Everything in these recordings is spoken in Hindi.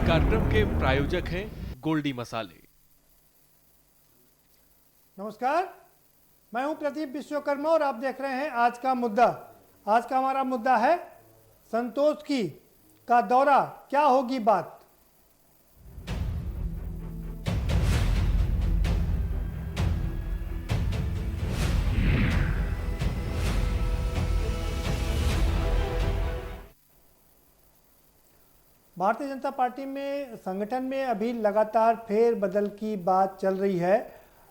कार्यक्रम के प्रायोजक हैं गोल्डी मसाले। नमस्कार, मैं हूं प्रदीप विश्वकर्मा और आप देख रहे हैं आज का मुद्दा। आज का हमारा मुद्दा है संतोष का दौरा, क्या होगी बात। भारतीय जनता पार्टी में संगठन में अभी लगातार फेरबदल की बात चल रही है।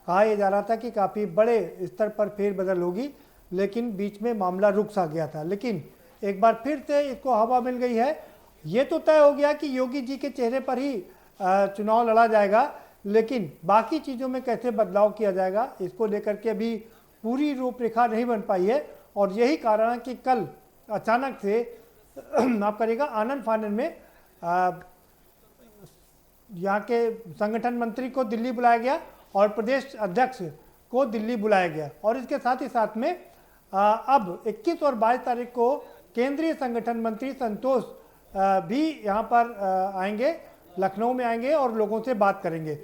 कहा यह जा रहा था कि काफ़ी बड़े स्तर पर फेरबदल होगी, लेकिन बीच में मामला रुक सा गया था। लेकिन एक बार फिर से इसको हवा मिल गई है। ये तो तय हो गया कि योगी जी के चेहरे पर ही चुनाव लड़ा जाएगा, लेकिन बाकी चीज़ों में कैसे बदलाव किया जाएगा इसको लेकर के अभी पूरी रूपरेखा नहीं बन पाई है। और यही कारण है कि कल अचानक से आप करिएगा आनन फानन में यहाँ के संगठन मंत्री को दिल्ली बुलाया गया और प्रदेश अध्यक्ष को दिल्ली बुलाया गया। और इसके साथ ही साथ में अब 21 और 22 तारीख को केंद्रीय संगठन मंत्री संतोष भी यहाँ पर आएंगे, लखनऊ में आएंगे और लोगों से बात करेंगे।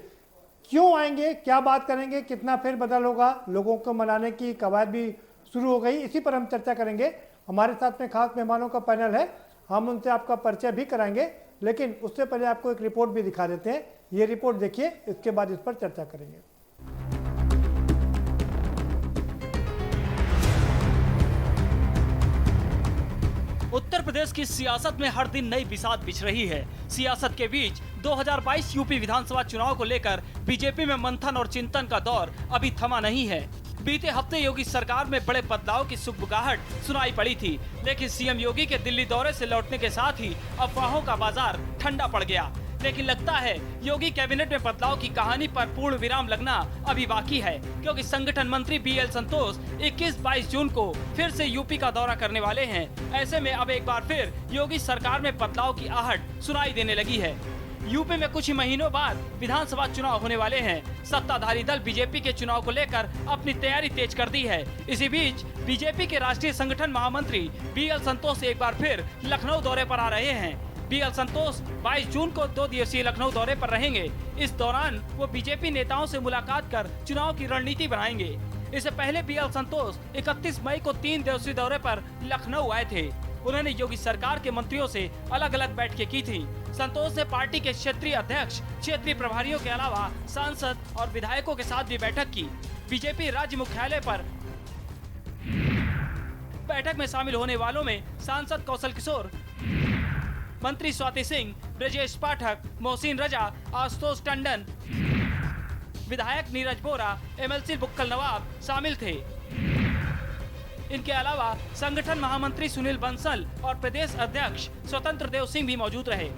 क्यों आएंगे, क्या बात करेंगे, कितना फेरबदल होगा, लोगों को मनाने की कवायद भी शुरू हो गई, इसी पर हम चर्चा करेंगे। हमारे साथ में खास मेहमानों का पैनल है, हम उनसे आपका परिचय भी कराएंगे, लेकिन उससे पहले आपको एक रिपोर्ट भी दिखा देते हैं। ये रिपोर्ट देखिए, इसके बाद इस पर चर्चा करेंगे। उत्तर प्रदेश की सियासत में हर दिन नई बिसात बिछ रही है। सियासत के बीच 2022 यूपी विधानसभा चुनाव को लेकर बीजेपी में मंथन और चिंतन का दौर अभी थमा नहीं है। बीते हफ्ते योगी सरकार में बड़े बदलाव की सुगबुगाहट सुनाई पड़ी थी, लेकिन सीएम योगी के दिल्ली दौरे से लौटने के साथ ही अफवाहों का बाजार ठंडा पड़ गया। लेकिन लगता है योगी कैबिनेट में बदलाव की कहानी पर पूर्ण विराम लगना अभी बाकी है, क्योंकि संगठन मंत्री बीएल संतोष 21-22 जून को फिर से यूपी का दौरा करने वाले हैं। ऐसे में अब एक बार फिर योगी सरकार में बदलाव की आहट सुनाई देने लगी है। यूपी में कुछ ही महीनों बाद विधानसभा चुनाव होने वाले हैं। सत्ताधारी दल बीजेपी के चुनाव को लेकर अपनी तैयारी तेज कर दी है। इसी बीच बीजेपी के राष्ट्रीय संगठन महामंत्री बीएल संतोष एक बार फिर लखनऊ दौरे पर आ रहे हैं। बीएल संतोष 22 जून को 2 दिवसीय लखनऊ दौरे पर रहेंगे। इस दौरान वो बीजेपी नेताओं से मुलाकात कर चुनाव की रणनीति बनाएंगे। इससे पहले बीएल संतोष 31 मई को 3 दिवसीय दौरे पर लखनऊ आए थे। उन्होंने योगी सरकार के मंत्रियों से अलग अलग बैठकें की थी। संतोष ने पार्टी के क्षेत्रीय अध्यक्ष, क्षेत्रीय प्रभारियों के अलावा सांसद और विधायकों के साथ भी बैठक की। बीजेपी राज्य मुख्यालय पर बैठक में शामिल होने वालों में सांसद कौशल किशोर, मंत्री स्वाति सिंह, ब्रजेश पाठक, मोहसिन रजा, आशुतोष टंडन, विधायक नीरज बोरा, एमएलसी बुक्कल नवाब शामिल थे। इनके अलावा संगठन महामंत्री सुनील बंसल और प्रदेश अध्यक्ष स्वतंत्र देव सिंह भी मौजूद रहे।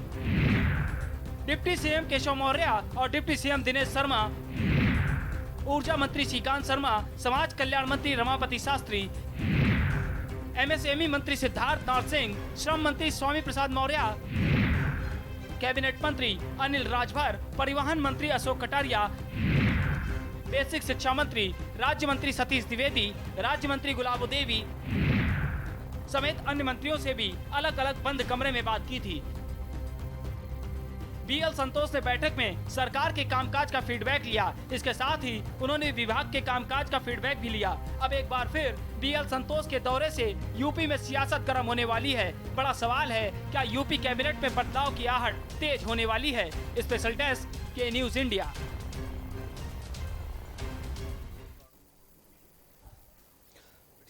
डिप्टी सीएम केशव मौर्य और डिप्टी सीएम दिनेश शर्मा, ऊर्जा मंत्री श्रीकांत शर्मा, समाज कल्याण मंत्री रमापति शास्त्री, एमएसएमई मंत्री सिद्धार्थ नाथ सिंह, श्रम मंत्री स्वामी प्रसाद मौर्य, कैबिनेट मंत्री अनिल राजभर, परिवहन मंत्री अशोक कटारिया, बेसिक शिक्षा मंत्री राज्य मंत्री सतीश द्विवेदी, राज्य मंत्री गुलाबो देवी समेत अन्य मंत्रियों से भी अलग अलग बंद कमरे में बात की थी। बीएल संतोष ने बैठक में सरकार के कामकाज का फीडबैक लिया। इसके साथ ही उन्होंने विभाग के कामकाज का फीडबैक भी लिया। अब एक बार फिर बीएल संतोष के दौरे से यूपी में सियासत गर्म होने वाली है। बड़ा सवाल है, क्या यूपी कैबिनेट में बदलाव की आहट तेज होने वाली है? स्पेशल डेस्क के न्यूज इंडिया।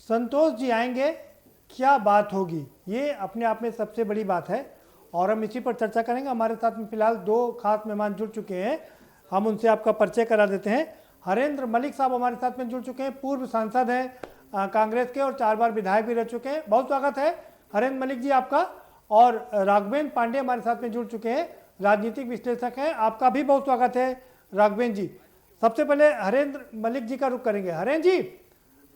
संतोष जी आएंगे, क्या बात होगी, ये अपने आप में सबसे बड़ी बात है और हम इसी पर चर्चा करेंगे। हमारे साथ में फिलहाल 2 खास मेहमान जुड़ चुके हैं, हम उनसे आपका परिचय करा देते हैं। हरेंद्र मलिक साहब हमारे साथ में जुड़ चुके हैं, पूर्व सांसद हैं कांग्रेस के और 4 बार विधायक भी रह चुके हैं। बहुत स्वागत है हरेंद्र मलिक जी आपका। और राघवेंद्र पांडे हमारे साथ में जुड़ चुके हैं, राजनीतिक विश्लेषक हैं, आपका भी बहुत स्वागत है राघवेंद्र जी। सबसे पहले हरेंद्र मलिक जी का रुख करेंगे। हरेंद्र जी,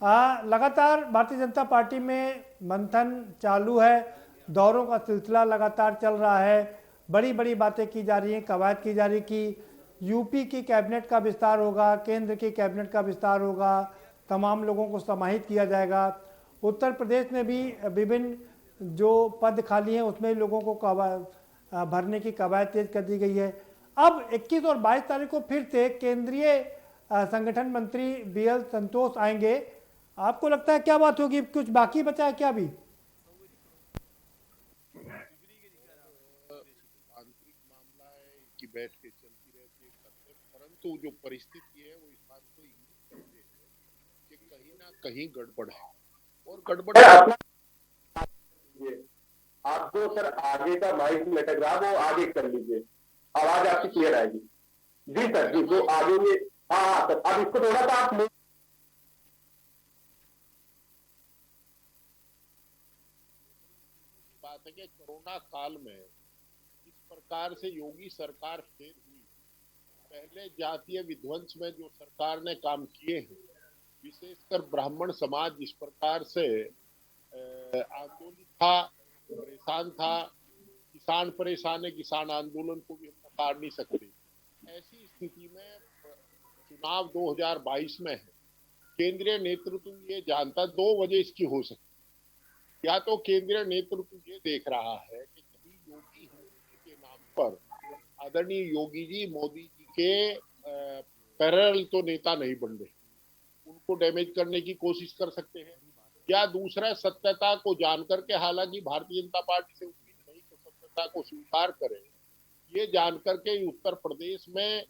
लगातार भारतीय जनता पार्टी में मंथन चालू है, दौरों का सिलसिला लगातार चल रहा है, बड़ी बड़ी बातें की जा रही हैं, कवायद की जा रही कि यूपी की कैबिनेट का विस्तार होगा, केंद्र की कैबिनेट का विस्तार होगा, तमाम लोगों को समाहित किया जाएगा। उत्तर प्रदेश में भी विभिन्न जो पद खाली हैं उसमें लोगों को भरने की कवायद तेज कर दी गई है। अब 21 और 22 तारीख को फिर से केंद्रीय संगठन मंत्री बीएल संतोष आएंगे। आपको लगता है क्या बात होगी, कुछ बाकी बचा है क्या अभी? आंतरिक मामला है कि बैठ के चलती रहती है करते, परंतु जो परिस्थिति है वो इस बात को इंगित करती है कि कहीं ना कहीं गड़बड़ है और गड़बड़ आप जो सर आगे का माइक लटक रहा वो आगे कर लीजिए, आवाज आपकी क्लियर आएगी। जी सर जी, जो आगे ये हाँ सर, अब इसको थोड़ा सा आप बात है कि कोरोना काल में इस प्रकार से योगी सरकार फेल हुई। पहले जातीय विध्वंस में जो सरकार ने काम किए हैं, विशेषकर ब्राह्मण समाज जिस प्रकार से आंदोलित था, परेशान था, किसान परेशान है, किसान आंदोलन को भी हम नकार नहीं सकते। ऐसी स्थिति में चुनाव 2022 में है, केंद्रीय नेतृत्व ये जानता, दो वजह इसकी हो सकती। या तो केंद्रीय नेतृत्व ये देख रहा है कि कहीं योगी हिंदू के नाम पर आदरणीय योगी जी मोदी जी के पैरेलल तो नेता नहीं बन रहे, उनको डैमेज करने की कोशिश कर सकते हैं। या दूसरा सत्यता को जानकर के, हालांकि भारतीय जनता पार्टी से उम्मीद नहीं कि सत्यता को स्वीकार करें, ये जानकर के उत्तर प्रदेश में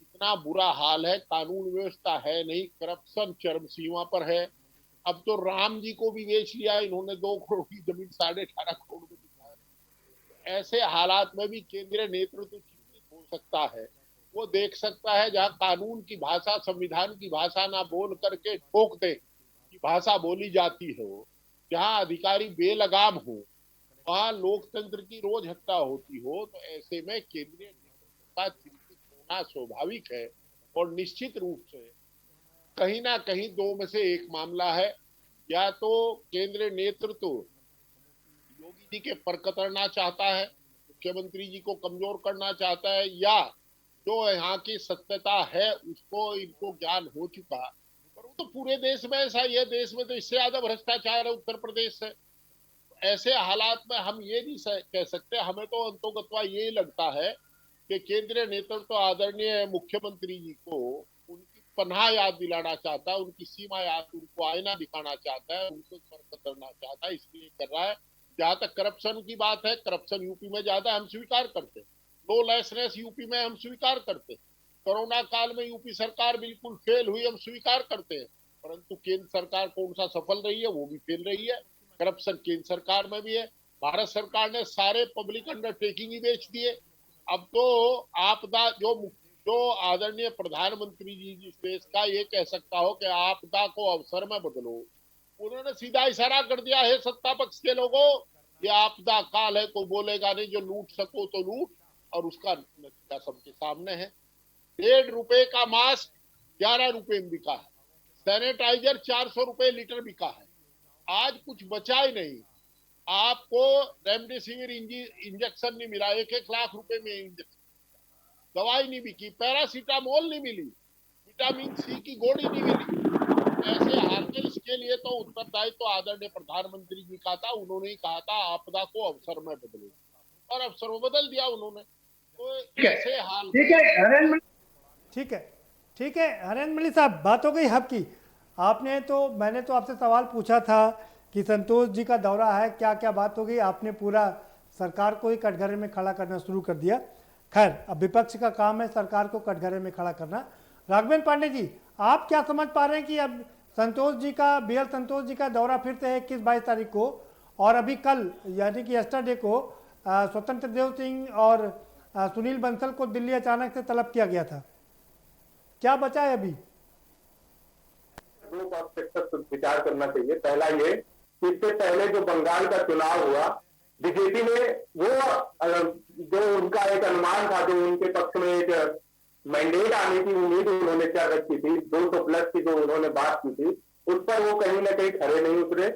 इतना बुरा हाल है, कानून व्यवस्था है नहीं, करप्शन चरम सीमा पर है। अब तो राम जी को भी बेच लिया इन्होंने, 2 करोड़ की जमीन 18.5 करोड़ में दिखाया। ऐसे हालात में भी केंद्रीय नेतृत्व चिंतित हो सकता है। वो देख सकता है जहाँ कानून की भाषा, संविधान की भाषा ना बोल करके ठोक दे की भाषा बोली जाती हो, जहाँ अधिकारी बेलगाम हो, वहाँ लोकतंत्र की रोज हत्या होती हो, तो ऐसे में केंद्रीय नेतृत्व का चिंतित होना स्वाभाविक है। और निश्चित रूप से कहीं ना कहीं दो में से एक मामला है, या तो केंद्रीय नेतृत्व योगी जी के पर कतरना चाहता है, मुख्यमंत्री जी को कमजोर करना चाहता है, या जो यहाँ की सत्यता है उसको इनको ज्ञान हो चुका। पर वो तो पूरे देश में ऐसा, ये देश में तो इससे ज्यादा भ्रष्टाचार है उत्तर प्रदेश से। ऐसे हालात में हम ये नहीं कह सकते, हमें तो अंतोगत्वा ये लगता है कि केंद्रीय नेतृत्व आदरणीय मुख्यमंत्री जी को उनकी पनाह याद दिलाना चाहता है, उनकी सीमा याद, उनको आईना दिखाना चाहता है, उनको फर्क करना चाहता है, इसलिए कर रहा है। जहां तक करप्शन की बात है, करप्शन यूपी में ज्यादा, हम स्वीकार करते हैं। लॉलेसनेस यूपी में हम स्वीकार करते हैं। कोरोना काल में यूपी सरकार बिल्कुल फेल हुई, हम स्वीकार करते हैं। परंतु केंद्र सरकार कौन सा सफल रही है, वो भी फेल रही है। करप्शन केंद्र सरकार में भी है। भारत सरकार ने सारे पब्लिक अंडरटेकिंग ही बेच दिए। अब तो आपदा जो आदरणीय प्रधानमंत्री जी जिस देश का, ये कह सकता हो कि आपदा को अवसर में बदलो, उन्होंने सीधा इशारा कर दिया है सत्ता पक्ष के लोगों, ये आपदा काल है, कोई बोलेगा नहीं, जो लूट सको तो लूट, और उसका नतीजा सबके सामने है। 1.5 रुपए का मास्क 11 रुपए में बिका है, सैनिटाइजर 400 रुपए लीटर बिका है। आज कुछ बचा ही नहीं। आपको रेमडेसिविर इंजेक्शन नहीं मिला, 1-1 लाख रुपए में इंजेक्शन, दवाई नहीं बिकी, पैरासीटामोल नहीं मिली, विटामिन सी की गोली नहीं मिली। ऐसे हाल में इसके लिए तो उत्तरदायित्व तो आदरणीय प्रधानमंत्री जी का था। उन्होंने ही कहा था आपदा को अवसर में बदलो, और अवसर में बदल दिया उन्होंने। तो ऐसे हाल ठीक है हरेंद्र मल्ली साहब, बात हो गई आपकी। आपने तो, मैंने तो आपसे सवाल पूछा था कि संतोष जी का दौरा है, क्या क्या बात हो गई, आपने पूरा सरकार को ही कटघरे में खड़ा करना शुरू कर दिया। खैर, अब विपक्ष का काम है सरकार को कटघरे में खड़ा करना। राघवेंद्र पांडे जी, आप क्या समझ पा रहे हैं कि अब संतोष जी का, बीएल संतोष जी का दौरा फिर से 21-22 तारीख को, और अभी कल यानी कि यस्टरडे को स्वतंत्र देव सिंह और सुनील बंसल को दिल्ली अचानक से तलब किया गया था, क्या बचा है अभी? दो पर्सपेक्टिव विचार करना चाहिए। पहला ये, इससे पहले जो बंगाल का चुनाव हुआ, बीजेपी ने वो जो उनका एक अनुमान था, जो उनके पक्ष में एक मैंडेट आने की उम्मीद उन्होंने क्या रखी थी, 200+ की जो उन्होंने बात की थी, उस पर वो कहीं ना कहीं खड़े नहीं उतरे।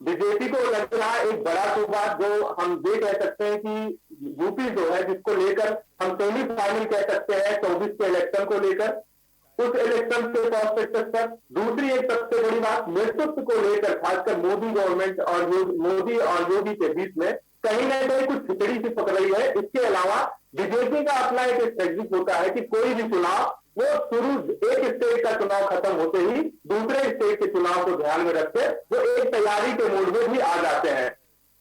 बीजेपी को लग रहा एक बड़ा सुबह, जो हम ये कह सकते हैं कि यूपी जो है, जिसको लेकर हम सेमीफाइनल कह सकते हैं 24 के इलेक्शन को लेकर, उस इलेक्शन के पर्सपेक्टिव पर दूसरी एक सबसे बड़ी बात, नेतृत्व को लेकर खासकर मोदी गवर्नमेंट और मोदी और योगी के बीच में कहीं ना कहीं कुछ खिचड़ी सी पक रही है। इसके अलावा बीजेपी का अपना एक स्ट्रेटजिक होता है कि कोई भी चुनाव वो शुरू एक स्टेट का चुनाव खत्म होते ही दूसरे स्टेट के चुनाव को ध्यान में रखते वो एक तैयारी के मोड में भी आ जाते हैं।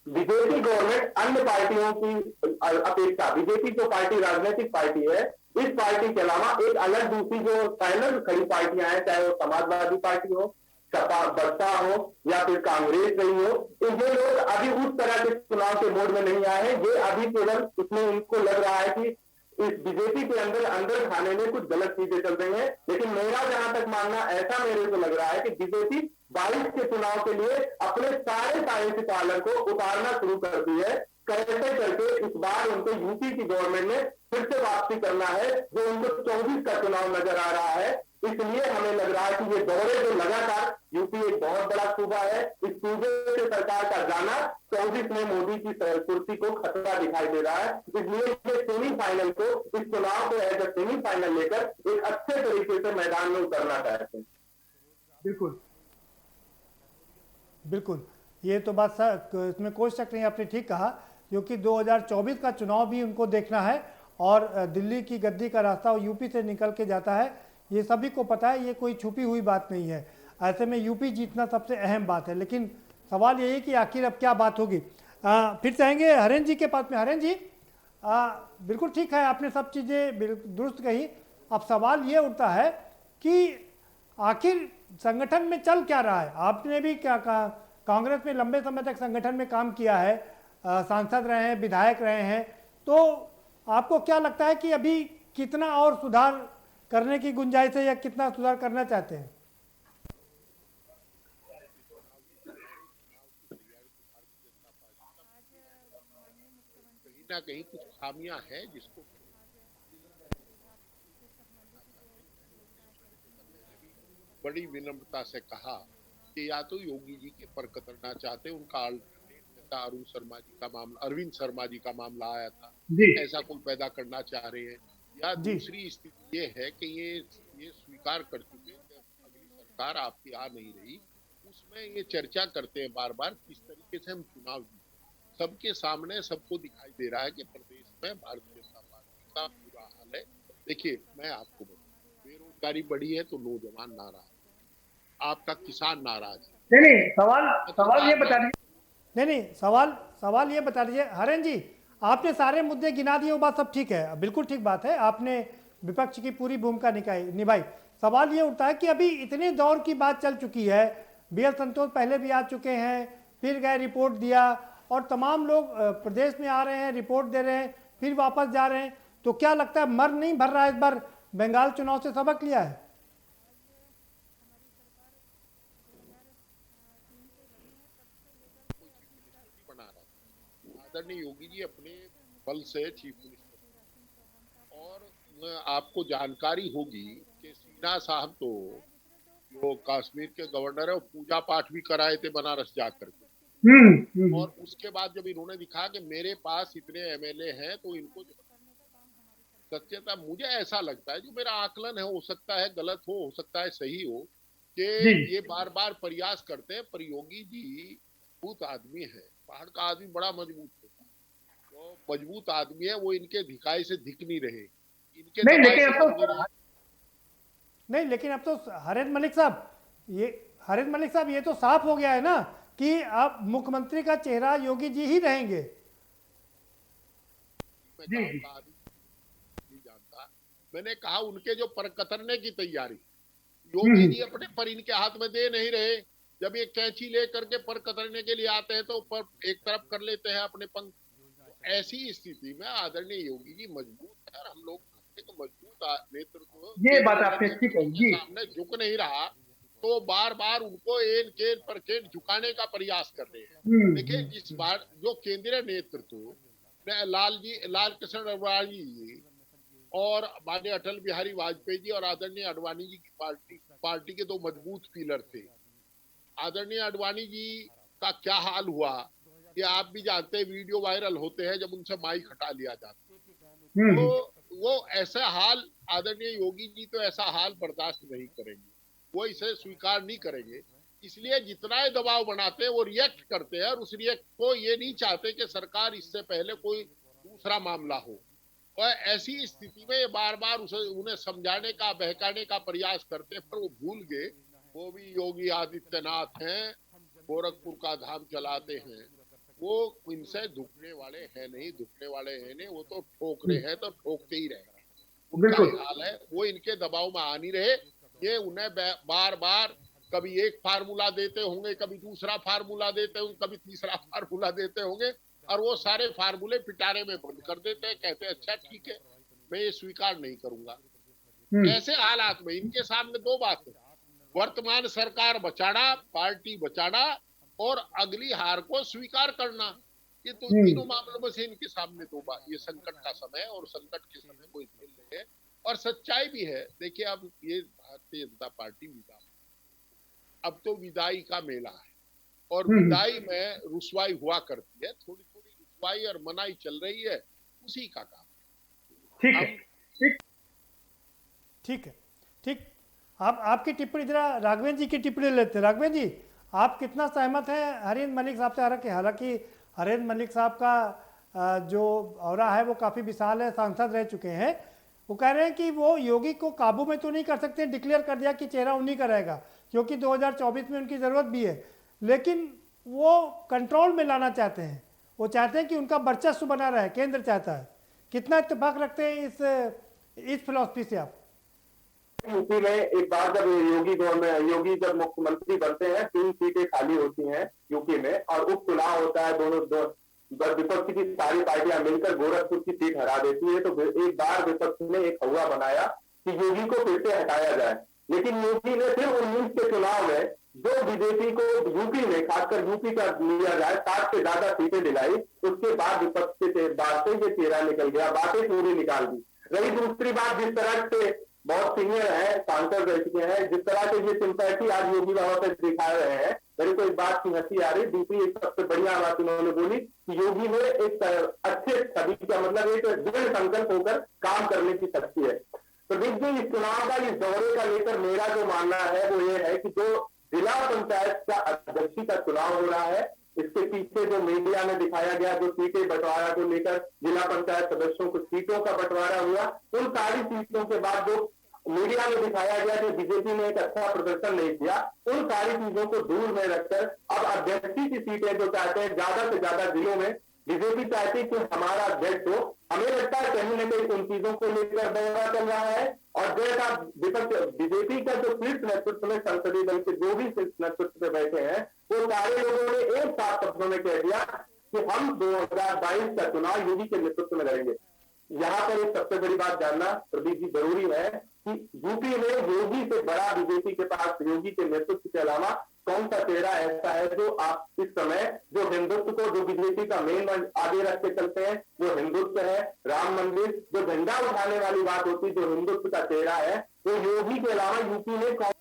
बीजेपी गवर्नमेंट अन्य पार्टियों की अपेक्षा, बीजेपी जो पार्टी राजनीतिक पार्टी है, इस पार्टी के अलावा एक अलग दूसरी जो पैनल खड़ी पार्टियां हैं, चाहे वो समाजवादी पार्टी हो, सपा बसपा हो या फिर कांग्रेस रही हो, ये लोग अभी उस तरह के चुनाव के मोड में नहीं आए हैं। ये अभी केवल इसमें उनको लग रहा है कि इस बीजेपी के अंदर खाने में कुछ गलत चीजें चल रही हैं। लेकिन मेरा जहां तक मानना, ऐसा मेरे को लग रहा है कि बीजेपी 22 के चुनाव के लिए अपने सारे साइंस पालन को उतारना शुरू कर दी है। कैसे करके इस बार उनको यूपी की गवर्नमेंट ने फिर से वापसी करना है, जो उनको 24 का चुनाव नजर आ रहा है। इसलिए हमें लग रहा है कि ये दौरे जो लगातार, यूपी एक बहुत बड़ा सूबा है, इस सूबे से सरकार का जाना 24 में मोदी की कुर्सी को खतरा दिखाई दे रहा है। इसलिए ये सेमीफाइनल को, इस चुनाव को एज ए सेमीफाइनल लेकर एक अच्छे तरीके से मैदान में उतरना चाहते हैं। बिल्कुल बिल्कुल, ये तो बात इसमें कोई शक नहीं, आपने ठीक कहा, क्योंकि 2024 का चुनाव भी उनको देखना है और दिल्ली की गद्दी का रास्ता यूपी से निकल के जाता है, ये सभी को पता है, ये कोई छुपी हुई बात नहीं है। ऐसे में यूपी जीतना सबसे अहम बात है। लेकिन सवाल यही है कि आखिर अब क्या बात होगी। फिर चाहेंगे हरेन जी के पास में। हरेन जी, बिल्कुल ठीक है, आपने सब चीज़ें दुरुस्त कही। अब सवाल ये उठता है कि आखिर संगठन में चल क्या रहा है। आपने भी क्या कहा, कांग्रेस में लंबे समय तक संगठन में काम किया है, सांसद रहे हैं, विधायक रहे हैं, तो आपको क्या लगता है कि अभी कितना और सुधार करने की गुंजाइश है या कितना सुधार करना चाहते हैं? कहीं ना कहीं कुछ खामियां हैं जिसको बड़ी विनम्रता से कहा कि या तो योगी जी के पर कतरना चाहते, उनका अल्टरनेट नेता अरविंद शर्मा जी का मामला आया था, ऐसा कोई पैदा करना चाह रहे हैं, या दूसरी स्थिति ये है कि ये स्वीकार कर चुके कि अगली सरकार आपकी आ नहीं रही, उसमें ये चर्चा करते हैं बार बार किस तरीके से हम चुनाव जीते। सबके सामने सबको दिखाई दे रहा है कि प्रदेश में भारतीय जनता पार्टी का बुरा हाल है। देखिए, मैं आपको बताऊं, बेरोजगारी बढ़ी है तो नौजवान नाराज, आपका किसान नाराज है। नहीं, सवाल ये बता दीजिए। नहीं, सवाल ये बता दीजिए हरेन जी, आपने सारे मुद्दे गिना दिए, वो बात सब ठीक है, बिल्कुल ठीक बात है, आपने विपक्ष की पूरी भूमिका निभाई। सवाल ये उठता है कि अभी इतने दौर की बात चल चुकी है, BL संतोष पहले भी आ चुके हैं, फिर गए रिपोर्ट दिया, और तमाम लोग प्रदेश में आ रहे हैं, रिपोर्ट दे रहे हैं, फिर वापस जा रहे हैं, तो क्या लगता है मर नहीं भर रहा है इस बार? बंगाल चुनाव से सबक लिया है? आदरणीय योगी जी अपने बल से चीफ मिनिस्टर, और आपको जानकारी होगी कि सिन्हा साहब तो जो कश्मीर के गवर्नर है, वो पूजा पाठ भी कराए थे बनारस जाकर के। और उसके बाद जब इन्होंने दिखा कि मेरे पास इतने MLA हैं तो इनको सत्यता, मुझे ऐसा लगता है, जो मेरा आकलन है, हो सकता है गलत हो सकता है सही हो, कि ये बार बार प्रयास करते हैं, पर योगी जी मजबूत आदमी है, पहाड़ का आदमी बड़ा मजबूत होता है, तो मजबूत आदमी है, वो इनके दिखाई से दिख नहीं रहे, इनके नहीं, लेकिन अब तो हरेन मलिक साहब ये तो साफ हो गया है ना कि अब मुख्यमंत्री का चेहरा योगी जी ही रहेंगे। नहीं जानता, मैंने कहा उनके जो पर कतरने की तैयारी, योगी जी अपने पर इनके हाथ में दे नहीं रहे। जब ये कैंची लेकर के पर कतरने के लिए आते हैं तो पर एक तरफ कर लेते हैं अपने पंख। ऐसी स्थिति में आदरणीय योगी जी मजबूत है, और हम लोग मजबूत नेतृत्व, ये बात आपने ठीक है जी, सामने झुक नहीं रहा, तो बार बार उनको एन केन पर केन झुकाने का प्रयास कर रहे हैं। देखिए, इस बार जो केंद्रीय नेतृत्व लाल कृष्ण अडवाणी जी और माननीय अटल बिहारी वाजपेयी जी और आदरणीय अडवाणी जी की पार्टी के दो मजबूत पिलर थे। आदरणीय अडवाणी जी का क्या हाल हुआ कि आप भी जानते हैं, वीडियो वायरल होते हैं जब उनसे माइक हटा लिया जाता है, तो वो ऐसा हाल, आदरणीय योगी जी तो ऐसा हाल बर्दाश्त नहीं करेंगे, वो इसे स्वीकार नहीं करेंगे। इसलिए जितना ये दबाव बनाते हैं वो रिएक्ट करते हैं, और उस रिएक्ट को ये नहीं चाहते कि सरकार इससे पहले कोई दूसरा मामला हो। और ऐसी स्थिति में ये बार बार उन्हें समझाने का, बहकाने का प्रयास करते, पर वो भूल गए वो भी योगी आदित्यनाथ हैं, गोरखपुर का धाम चलाते हैं, वो इनसे झुकने वाले हैं नहीं, झुकने वाले हैं नहीं, वो तो ठोक रहे हैं तो ठोकते ही रहेगा। उनका हाल है, वो इनके दबाव में आ नहीं रहे। ये उन्हें बार बार कभी एक फार्मूला देते होंगे, कभी दूसरा फार्मूला देते होंगे, कभी तीसरा फार्मूला देते होंगे, और वो सारे फार्मूले पिटारे में बंद कर देते हैं। कहते हैं अच्छा ठीक है, मैं ये स्वीकार नहीं करूंगा। ऐसे हालात में इनके सामने दो बात है, वर्तमान सरकार बचाना, पार्टी बचाना, और अगली हार को स्वीकार करना। ये तो तीनों मामलों में से इनके सामने दो बात। ये संकट का समय है और संकट के समय को झेल रहे हैं, और सच्चाई भी है। देखिए अब ये भारतीय जनता पार्टी विदा, अब तो विदाई का मेला है, और विदाई में रुसवाई हुआ करती है, थोड़ी थोड़ी रुसवाई और मनाई चल रही है, उसी का काम। ठीक है, ठीक है, ठीक। आप आपकी टिप्पणी जरा राघवेंद्र जी की टिप्पणी लेते हैं। राघवेंद्र जी, आप कितना सहमत हैं हरेंद्र मलिक साहब से? हालांकि हरेंद्र मलिक साहब का जो औरा है वो काफ़ी विशाल है, सांसद रह चुके हैं। वो कह रहे हैं कि वो योगी को काबू में तो नहीं कर सकते, डिक्लेयर कर दिया कि चेहरा उन्हीं का रहेगा, क्योंकि 2024 में उनकी ज़रूरत भी है, लेकिन वो कंट्रोल में लाना चाहते हैं। वो चाहते हैं कि उनका वर्चस्व बना रहे, केंद्र चाहता है। कितना इत्तेफाक रखते हैं इस फिलॉसफी से आप? यूपी में एक बार जब योगी जब मुख्यमंत्री बनते हैं, 3 सीटें खाली होती हैं यूपी में, और उपचुनाव होता है, दोनों विपक्ष की सारी पार्टियां मिलकर गोरखपुर की सीट हरा देती है। तो एक बार विपक्ष ने एक हवा बनाया कि योगी को फिर से हटाया जाए, लेकिन योगी ने फिर 19 के चुनाव में जो बीजेपी को यूपी में, खासकर यूपी का लिया जाए, 60 से ज्यादा सीटें दिलाई। उसके बाद विपक्ष के बात से ये चेहरा निकल गया, बातें पूरी निकाल दी। रही दूसरी बात, जिस तरह से बहुत सीनियर है, सांसद रह चुके हैं, जिस तरह से ये सिंपैथी आज योगी बाबा पे दिखा रहे हैं, मेरे को एक बात की हंसी आ रही। दूसरी एक सबसे बढ़िया बात उन्होंने बोली कि योगी में एक अच्छे छवि का मतलब एक दृढ़ संकल्प होकर काम करने की शक्ति है। तो देखिए, इस चुनाव का, इस दौरे का लेकर मेरा जो मानना है वो ये है कि जो जिला पंचायत का अध्यक्ष का चुनाव हो रहा है, इसके पीछे जो मीडिया में दिखाया गया, जो सीटें बंटवारा को लेकर जिला पंचायत सदस्यों को सीटों का बंटवारा हुआ, उन सारी सीटों के बाद जो मीडिया में दिखाया गया कि बीजेपी ने एक अच्छा प्रदर्शन नहीं किया, उन सारी चीजों को दूर में रखकर अब अध्यक्ष की सीटें जो चाहते हैं, ज्यादा से ज्यादा जिलों में बीजेपी चाहती है कि हमारा अध्यक्ष हो। हमें लगता है कहीं न कहीं उन चीजों को लेकर दौरा चल रहा है, और जैसा विपक्ष बीजेपी का जो शीर्ष नेतृत्व में, संसदीय दल के जो भी शीर्ष नेतृत्व में बैठे हैं, वो सारे लोगों ने एक साथ शब्दों में कह दिया कि हम 2022 का चुनाव योगी के नेतृत्व में लड़ेंगे। यहाँ पर एक सबसे बड़ी बात जानना प्रदीप जी जरूरी है कि यूपी में योगी से बड़ा बीजेपी के पास, योगी के नेतृत्व के अलावा कौन सा चेहरा ऐसा है जो आप इस समय, जो हिंदुत्व को, जो बीजेपी का मेन आगे रख के चलते हैं, जो हिंदुत्व है, राम मंदिर, जो झंडा उठाने वाली बात होती है, जो हिंदुत्व का चेहरा है, वो योगी के अलावा यूपी में कौन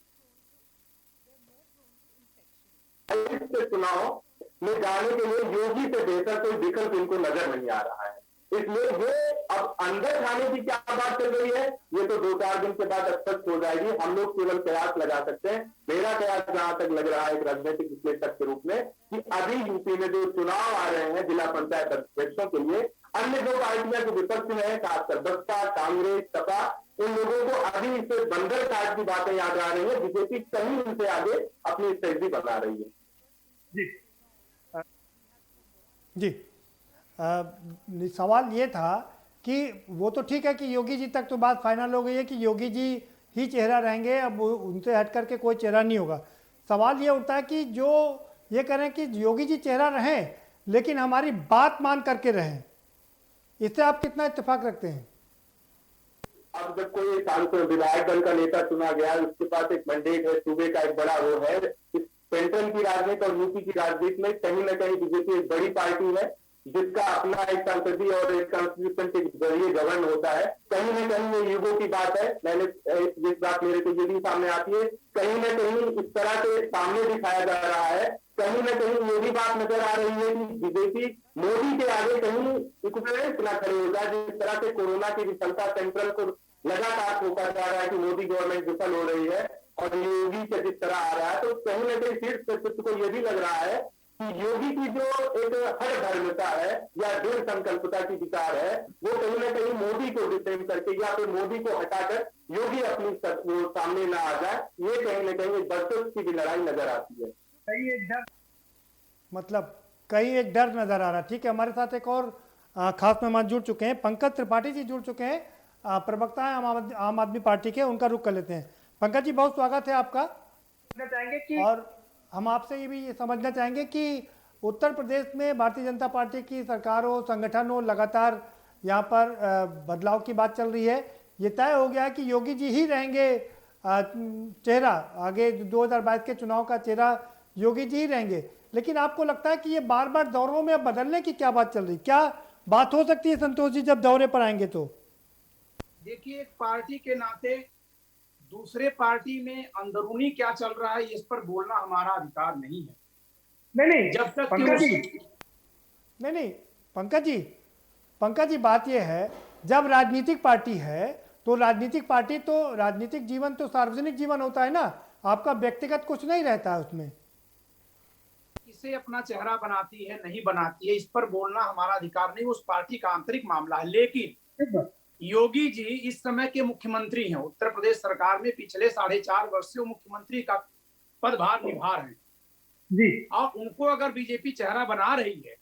चुनाव में जाने के लिए योगी से बेहतर कोई विकल्प इनको नजर नहीं आ रहा है। इसलिए ये अब अंदर खाने की क्या बात चल रही है, ये तो 2-4 दिन के बाद स्पष्ट हो जाएगी। हम लोग केवल कयास लगा सकते हैं। मेरा कयास जहां तक लग रहा है एक राजनीतिक विश्लेषक के रूप में, कि अभी यूपी में जो चुनाव आ रहे हैं जिला पंचायत अध्यक्षों के लिए, अन्य जो पार्टियां जो विपक्ष में है, खासकर बसपा, कांग्रेस, सपा, उन लोगों को अभी इसे बंदर काट की बातें याद आ रही है। बीजेपी कहीं उनसे आगे अपनी स्ट्रेटजी बना रही है। जी सवाल ये था कि वो तो ठीक है कि योगी जी तक तो बात फाइनल हो गई है कि योगी जी ही चेहरा रहेंगे, अब उनसे हट करके कोई चेहरा नहीं होगा। सवाल ये उठता है कि जो ये करें कि योगी जी चेहरा रहें, लेकिन हमारी बात मान करके रहें, इससे आप कितना इत्तेफाक रखते हैं? अब जब कोई सांसद, विधायक दल का नेता चुना गया, उसके पास एक मैंडेट है, सूबे का एक बड़ा वो है। इस सेंट्रल की राजनीति और यूपी की राजनीति में कहीं ना कहीं बीजेपी एक बड़ी पार्टी है, जिसका अपना एक संसदीय और एक कॉन्स्टिट्यूशन के जरिए गवर्न होता है। कहीं न कहीं ये युगों की बात है। मैंने जिस बात मेरे को ये भी सामने आती है, कहीं न कहीं इस तरह से सामने दिखाया जा रहा है, कहीं न कहीं ये भी बात नजर आ रही है कि बीजेपी मोदी के आगे कहीं इक्विवेलेंस ना खड़े हो जाए। जिस तरह से कोरोना की विफलता सेंट्रल को लगातार फोकस आ रहा है कि मोदी गवर्नमेंट विफल हो रही है, और योगी का जिस तरह आ रहा है, तो कहीं ना कहीं शीर्ष नेतृत्व को यह भी लग रहा है कि योगी की जो एक हर धर्मता है या दृढ़ संकल्पता की विचार है, वो कहीं ना कहीं मोदी को डिफेंड करके या फिर मोदी को हटाकर योगी अपनी सामने ना आ जाए, ये कहीं ना कहीं एक बरसों की भी लड़ाई नजर आती है। मतलब कहीं एक डर नजर आ रहा है। ठीक है, हमारे साथ एक और खास मेहमान जुड़ चुके हैं, पंकज त्रिपाठी जी जुड़ चुके हैं, प्रवक्ता हैं आम आदमी पार्टी के, उनका रुख कर लेते हैं। पंकज जी, बहुत स्वागत है आपका। चाहेंगे कि और हम आपसे ये भी समझना चाहेंगे कि उत्तर प्रदेश में भारतीय जनता पार्टी की सरकार हो, संगठन हो, लगातार यहाँ पर बदलाव की बात चल रही है। ये तय हो गया कि योगी जी ही रहेंगे चेहरा, आगे 2022 के चुनाव का चेहरा योगी जी ही रहेंगे। लेकिन आपको लगता है कि ये बार बार दौरों में अब बदलने की क्या बात चल रही, क्या बात हो सकती है संतोष जी जब दौरे पर आएंगे तो? देखिए, एक पार्टी के नाते दूसरे पार्टी में अंदरूनी क्या चल रहा है इस पर बोलना हमारा अधिकार नहीं है। नहीं जब तक पंकज जी, नहीं पंकज जी, बात यह है जब राजनीतिक पार्टी है तो राजनीतिक जीवन तो सार्वजनिक जीवन होता है ना, आपका व्यक्तिगत कुछ नहीं रहता है उसमें। किसे अपना चेहरा बनाती है नहीं बनाती है इस पर बोलना हमारा अधिकार नहीं, उस पार्टी का आंतरिक मामला है। लेकिन योगी जी इस समय के मुख्यमंत्री हैं, उत्तर प्रदेश सरकार में पिछले 4.5 वर्ष से मुख्यमंत्री का पदभार निभा रहे हैं जी, और उनको अगर बीजेपी चेहरा बना रही है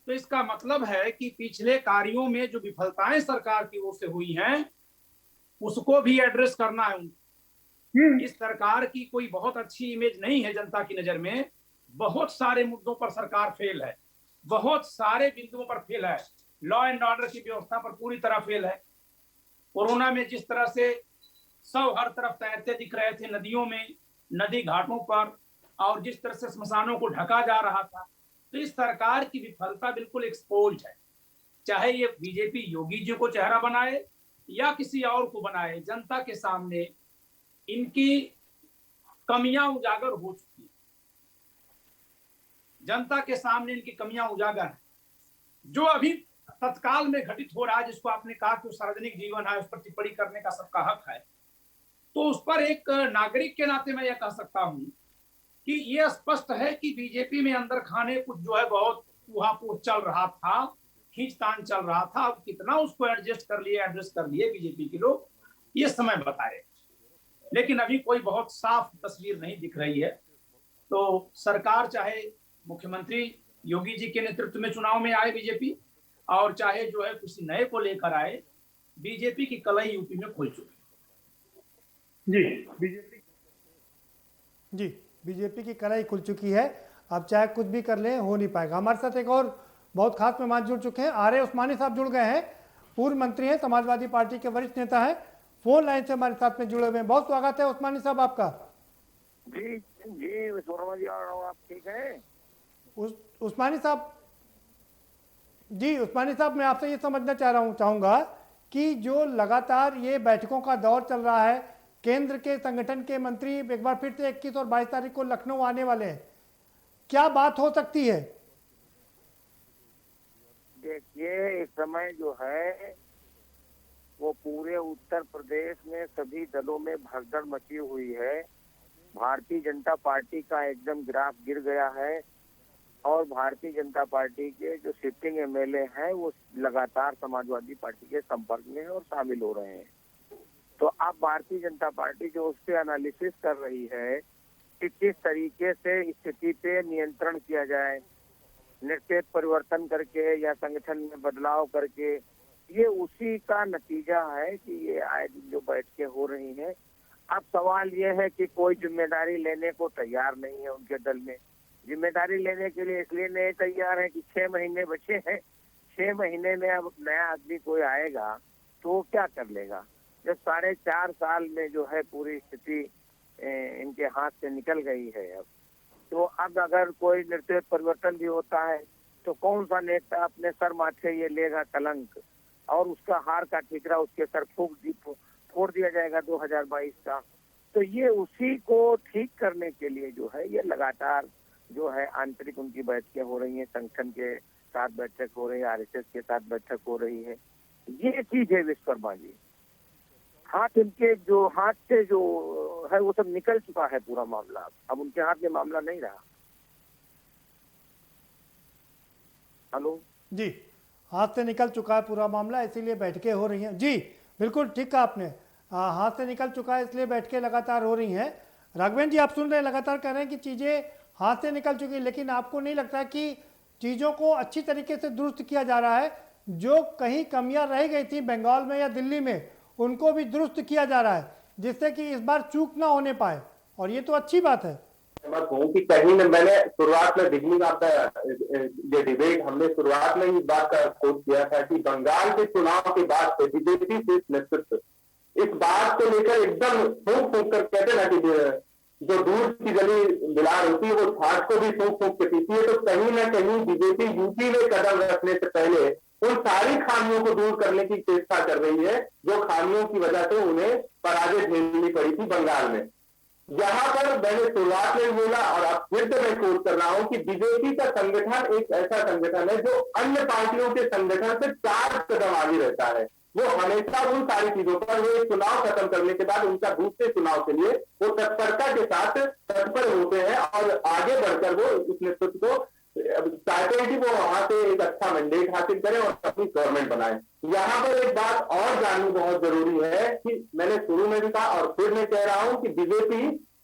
तो इसका मतलब है कि पिछले कार्यों में जो विफलताएं सरकार की ओर से हुई हैं उसको भी एड्रेस करना है उनको। इस सरकार की कोई बहुत अच्छी इमेज नहीं है जनता की नजर में, बहुत सारे मुद्दों पर सरकार फेल है, बहुत सारे बिंदुओं पर फेल है, लॉ एंड ऑर्डर की व्यवस्था पर पूरी तरह फेल है। कोरोना में जिस तरह से सब हर तरफ तैरते दिख रहे थे नदियों में, नदी घाटों पर, और जिस तरह से स्मशानों को ढका जा रहा था, तो इस सरकार की विफलता बिल्कुल एक्सपोज है। चाहे ये बीजेपी योगी जी को चेहरा बनाए या किसी और को बनाए, जनता के सामने इनकी कमियां उजागर हो चुकी है, जनता के सामने इनकी कमियां उजागर है। जो अभी तत्काल में घटित हो रहा है, जिसको आपने कहा कि सार्वजनिक जीवन है, उस पर टिप्पणी करने का सबका हक है, तो उस पर एक नागरिक के नाते मैं यह कह सकता हूं कि यह स्पष्ट है कि बीजेपी में अंदर खाने कुछ जो है बहुत ऊहापोह चल रहा था, खींचतान चल रहा था। अब कितना उसको एडजस्ट कर लिए, एड्रेस कर लिए बीजेपी के लोग, ये समय बताए। लेकिन अभी कोई बहुत साफ तस्वीर नहीं दिख रही है। तो सरकार चाहे मुख्यमंत्री योगी जी के नेतृत्व में चुनाव में आए बीजेपी, और चाहे जो है किसी नए को लेकर आए, बीजेपी की कलई यूपी में खुल चुकी जी, बीजेपी की कड़ाई खुल चुकी है। अब चाहे कुछ भी कर ले, हो नहीं पाएगा। हमारे साथ एक और बहुत खास मेहमान जुड़ चुके हैं, आर्य उस्मानी साहब जुड़ गए हैं, पूर्व मंत्री हैं, समाजवादी पार्टी के वरिष्ठ नेता हैं, फोन लाइन से हमारे साथ में जुड़े हुए हैं। बहुत स्वागत है उस्मानी साहब आपका। जी जी, विश्वकर्मा जी, आप ठीक हैं? उस्मानी साहब, मैं आपसे ये समझना चाहूंगा कि जो लगातार ये बैठकों का दौर चल रहा है, केंद्र के संगठन के मंत्री एक बार फिर से 21 और 22 तारीख को लखनऊ आने वाले हैं, क्या बात हो सकती है? देखिए, इस समय जो है वो पूरे उत्तर प्रदेश में सभी दलों में भगदड़ मची हुई है। भारतीय जनता पार्टी का एकदम ग्राफ गिर गया है और भारतीय जनता पार्टी के जो सिटिंग एमएलए हैं वो लगातार समाजवादी पार्टी के संपर्क में और शामिल हो रहे हैं। तो अब भारतीय जनता पार्टी जो उस पर एनालिसिस कर रही है कि किस तरीके से स्थिति पे नियंत्रण किया जाए, नेतृत्व परिवर्तन करके या संगठन में बदलाव करके, ये उसी का नतीजा है कि ये आए दिन जो बैठकें हो रही हैं। अब सवाल ये है कि कोई जिम्मेदारी लेने को तैयार नहीं है उनके दल में। जिम्मेदारी लेने के लिए इसलिए नहीं तैयार है कि 6 महीने बचे हैं, 6 महीने में अब नया आदमी कोई आएगा तो वो क्या कर लेगा, जब 4.5 साल में जो है पूरी स्थिति इनके हाथ से निकल गई है। अब तो अब अगर कोई नेतृत्व परिवर्तन भी होता है तो कौन सा नेता अपने सर माथे ये लेगा कलंक, और उसका हार का ठिकरा उसके सर फोड़ दिया जाएगा 2022 का। तो ये उसी को ठीक करने के लिए जो है ये लगातार जो है आंतरिक उनकी बैठकें हो रही हैं, संगठन के साथ बैठक हो रही है, आरएसएस के साथ बैठक हो रही है। ये चीज है विश्वकर्मा जी। हाथ से जो है वो सब निकल चुका है पूरा मामला। अब उनके हाथ में मामला नहीं रहा। हेलो जी, हाथ से निकल चुका है पूरा मामला, इसीलिए बैठकें हो रही हैं। जी बिल्कुल ठीक कहा आपने, हाथ से निकल चुका है इसलिए बैठकें लगातार हो रही हैं। राघवेंद्र जी, आप सुन रहे हैं, लगातार कह रहे हैं कि चीज़ें हाथ से निकल चुकी हैं, लेकिन आपको नहीं लगता कि चीज़ों को अच्छी तरीके से दुरुस्त किया जा रहा है? जो कहीं कमियां रह गई थी बंगाल में या दिल्ली में, उनको भी दुरुस्त किया जा रहा है, जिससे कि इस बार चूक ना होने पाए, और ये तो अच्छी बात है। मैं कहूँ कि कहीं में मैंने शुरुआत में बिगनिंग ऑफ ये डिबेट हमने शुरुआत में इस बात का कोट किया था कि बंगाल के चुनाव के बाद से बीजेपी से नेतृत्व इस बात को लेकर एकदम फूंक फूंक कर कहते ना कि जो दूध की गली बिलार होती है वो छाछ को भी फूंक फूंक के पीती है। तो कहीं ना कहीं बीजेपी यूपी में कदम रखने से पहले उन सारी खामियों को दूर करने की चेष्टा कर रही है जो खामियों की वजह से उन्हें पराजय झेलनी पड़ी थी बंगाल में। यहाँ पर मैंने शुरुआत में बोला और अब फिर से मैं कोट कर रहा हूं कि बीजेपी का संगठन एक ऐसा संगठन है जो अन्य पार्टियों के संगठन से 4 कदम आगे रहता है। वो हमेशा उन सारी चीजों पर, वो एक चुनाव खत्म करने के बाद उनका दूसरे चुनाव के लिए वो तत्परता के साथ तत्पर होते हैं और आगे बढ़कर वो इस नेतृत्व को चाहते हैं कि वो वहां से एक अच्छा मैंडेट हासिल करें और अपनी गवर्नमेंट बनाए। यहाँ पर एक बात और जाननी बहुत जरूरी है कि मैंने शुरू में भी कहा और फिर मैं कह रहा हूं कि बीजेपी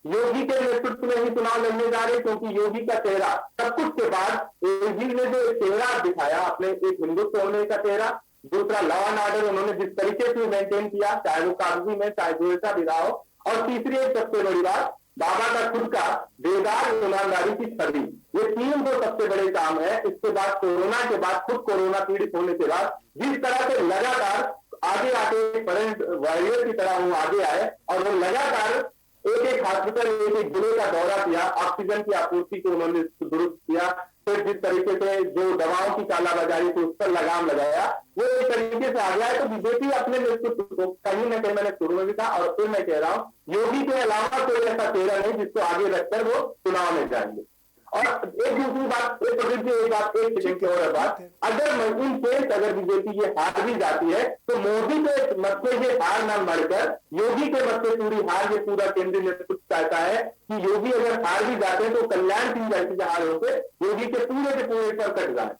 योगी के नेतृत्व में ही चुनाव लड़ने जा रही है, क्योंकि योगी का चेहरा सब कुछ के बाद योगी ने जो चेहरा दिखाया अपने एक हिंदुत्व होने का चेहरा, दूसरा लॉ एंड ऑर्डर उन्होंने जिस तरीके से मेंटेन किया, चाहे वो कागजी में चाहे जो ऐसा भी रहा हो, और तीसरी एक सबसे बड़ी बात बाबा का खुद का बेदार ईमानदारी की छवि, ये 3 जो सबसे बड़े काम है। इसके बाद कोरोना के बाद खुद कोरोना पीड़ित होने के बाद जिस तरह से लगातार आगे आगे करंट वॉरियर की तरह वो आगे आए और वो लगातार एक हॉस्पिटल एक जिले का दौरा किया, ऑक्सीजन की आपूर्ति को उन्होंने दुरुस्त किया, फिर जिस तरीके से जो दवाओं की कालाबाजारी थी उस पर लगाम लगाया, वो एक तरीके से आ गया है। तो बीजेपी अपने नेतृत्व को कहीं न कहीं, मैंने शुरू में भी कहा और फिर मैं कह रहा हूँ, योगी के अलावा कोई ऐसा चेहरा नहीं जिसको आगे रखकर वो चुनाव में जाएंगे। और एक दूसरी बात, एक सेकंड की और बात, अगर इन केस अगर बीजेपी ये हार भी जाती है तो मोदी के मत से ये हार न मरकर योगी के मत से पूरी हार, ये पूरा केंद्रीय नेतृत्व चाहता है कि योगी अगर हार भी जाते हैं तो कल्याण सिंह जैसी जहां होते योगी के पूरे पर कट जाए।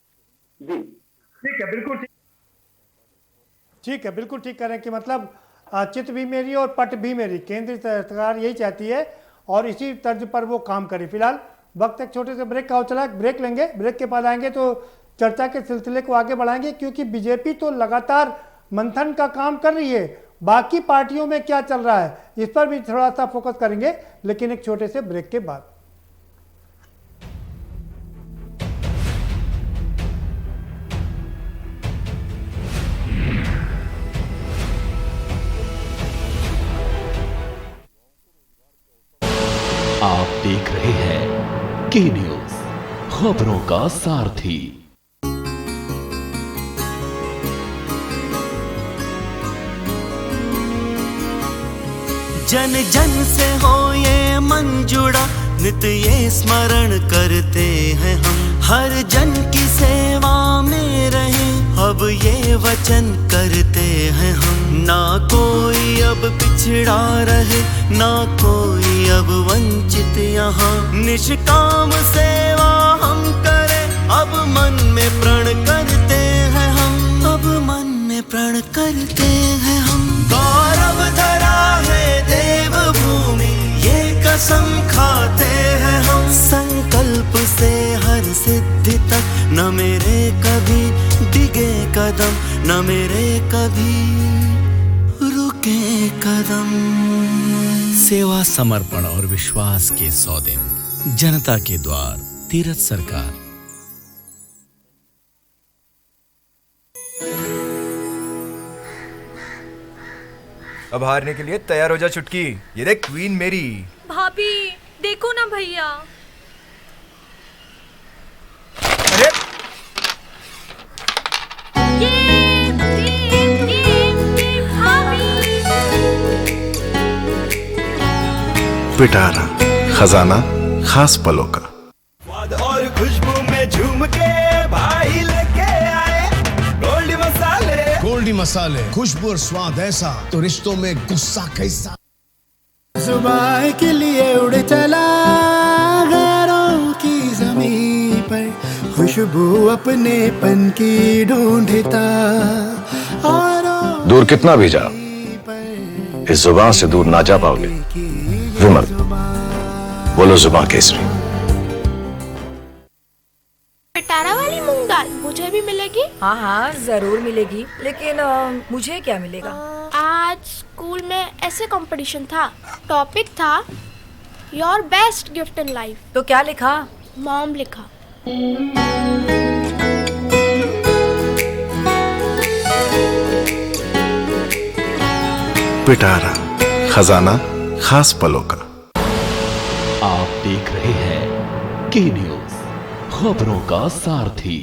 जी ठीक है, बिल्कुल ठीक है, बिल्कुल ठीक कह रहे हैं कि मतलब चित भी मेरी और पट भी मेरी, केंद्र सरकार यही चाहती है और इसी तर्ज पर वो काम करे। फिलहाल वक्त एक छोटे से ब्रेक का हो चला, ब्रेक लेंगे, ब्रेक के बाद आएंगे तो चर्चा के सिलसिले को आगे बढ़ाएंगे, क्योंकि बीजेपी तो लगातार मंथन का काम कर रही है, बाकी पार्टियों में क्या चल रहा है इस पर भी थोड़ा सा फोकस करेंगे, लेकिन एक छोटे से ब्रेक के बाद। आप देख रहे हैं के न्यूज, खबरों का सारथी। जन जन से हो ये मन जुड़ा, नित ये स्मरण करते हैं हम, हर जन की सेवा में रहे अब ये वचन करते हैं हम। ना कोई अब पिछड़ा रहे, ना कोई अब वंचित यहाँ, निष्काम सेवा हम करें अब मन में प्रण करते हैं हम, अब मन में प्रण करते हैं हम। गौरव धरा है देवभूमि ये कसम खाते हैं हम, संकल्प से हर सिद्धि तक न मेरे कभी डिगे कदम, न मेरे कभी रुके कदम। सेवा, समर्पण और विश्वास के 100 दिन, जनता के द्वार, तीरथ सरकार। अब हारने के लिए तैयार हो जा चुटकी, ये देख क्वीन मेरी। भाभी देखो ना भैया। अरे पिटारा खजाना खास पलों का। स्वाद और खुशबू में झूम के भाई लेके आए गोल्डी मसाले। गोल्डी जापानी मसाले, खुशबू और स्वाद ऐसा तो रिश्तों में गुस्सा कैसा। जुबान के लिए उड़ चला गैरों की जमीन पर, खुशबू अपने पन की ढूंढता और दूर कितना भी जा, इस जुबान से दूर ना जा पाओगे। विमल, बोलो जुबान केसरी। पिटारा वाली मूंग दाल मुझे भी मिलेगी? हाँ हाँ जरूर मिलेगी, लेकिन मुझे क्या मिलेगा? आज स्कूल में ऐसे कंपटीशन था, टॉपिक था your best gift in life. तो क्या लिखा? मॉम लिखा। पिटारा, खजाना खास पलों का। आप देख रहे हैं के न्यूज, खबरों का सारथी।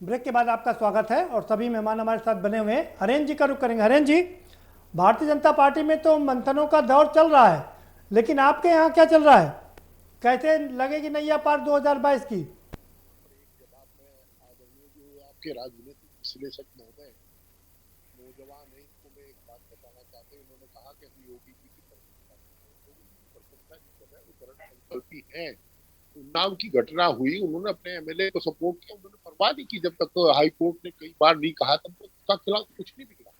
ब्रेक के बाद आपका स्वागत है और सभी मेहमान हमारे साथ बने हुए हैं। हरेन जी का रुख करेंगे। हरेन जी, भारतीय जनता पार्टी में तो मंथनों का दौर चल रहा है, लेकिन आपके यहाँ क्या चल रहा है? कैसे लगेगी नैया पार 2022 की? आपके राजनीतिक विश्लेषक महोदय, नौजवान है, इनको मैं एक बात बताना चाहते हैं। उन्होंने कहा कि हम योगी जी की प्रशंसा है। उन्नाव की घटना हुई, उन्होंने अपने एमएलए को सपोर्ट किया, उन्होंने परवाह नहीं की। जब तक तो हाई कोर्ट ने कई बार नहीं कहा, तब तक उसका खिलाफ कुछ नहीं निकला।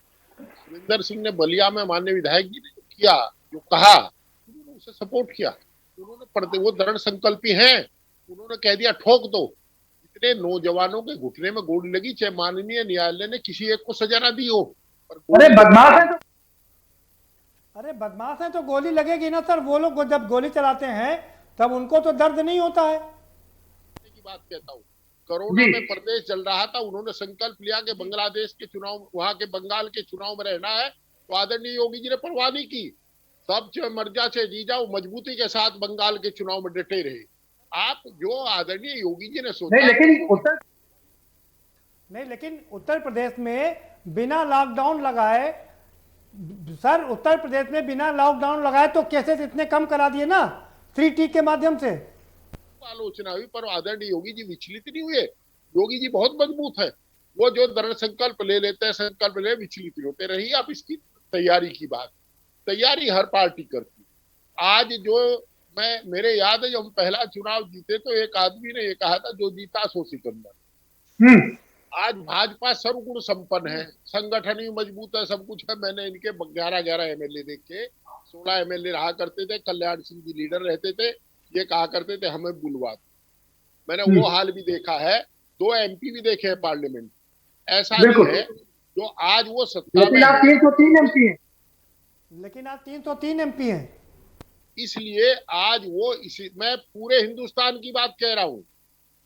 सुरेंद्र सिंह ने बलिया में माननीय विधायक जी ने किया, जो कहा, उन्होंने उसे सपोर्ट किया। उन्होंने वो दृढ़ संकल्पी हैं, उन्होंने कह दिया ठोक दो। इतने नौजवानों के घुटने में गोली लगी, चाहे माननीय न्यायालय ने किसी एक को सजा ना दी हो। अरे बदमाश है तो गोली लगेगी ना सर। वो लोग जब गोली चलाते हैं तब उनको तो दर्द नहीं होता है। की बात कहता हूँ, कोरोना में प्रदेश जल रहा था, उन्होंने संकल्प लिया कि बांग्लादेश के चुनाव, वहां के बंगाल के चुनाव में रहना है, तो आदरणीय योगी जी ने परवाह नहीं की। सब मर्जा से जी जाओ, मजबूती के साथ बंगाल के चुनाव में डटे रहे। आप जो आदरणीय योगी जी ने सोचा, लेकिन उत्तर प्रदेश में बिना लॉकडाउन लगाए, सर उत्तर प्रदेश में बिना लॉकडाउन लगाए तो केसेस इतने कम करा दिए ना 3T के माध्यम से। आलोचना हुई पर आदरणीय योगी जी विचलित नहीं हुए। योगी जी बहुत मजबूत है, वो जो दृढ़ संकल्प ले लेते हैं, संकल्प ले विचलित नहीं होते। रही आप इसकी तैयारी की बात, तैयारी हर पार्टी करती। आज जो मेरे याद है, जब हम पहला चुनाव जीते तो एक आदमी ने ये कहा था, जो जीता सो सिकंदर। आज भाजपा सर्वगुण संपन्न है, संगठन भी मजबूत है, सब कुछ है। मैंने इनके 11 एमएलए देखे, 16 एमएलए रहा करते थे। कल्याण सिंह जी लीडर रहते थे, ये कहा करते थे हमें बुलवा दो। मैंने वो हाल भी देखा है, 2 MP भी देखे हैं पार्लियामेंट। ऐसा नहीं है जो आज वो सत्ता में, 303 MP है, लेकिन आज 303 MP है। इसलिए आज वो मैं पूरे हिंदुस्तान की बात कह रहा हूँ,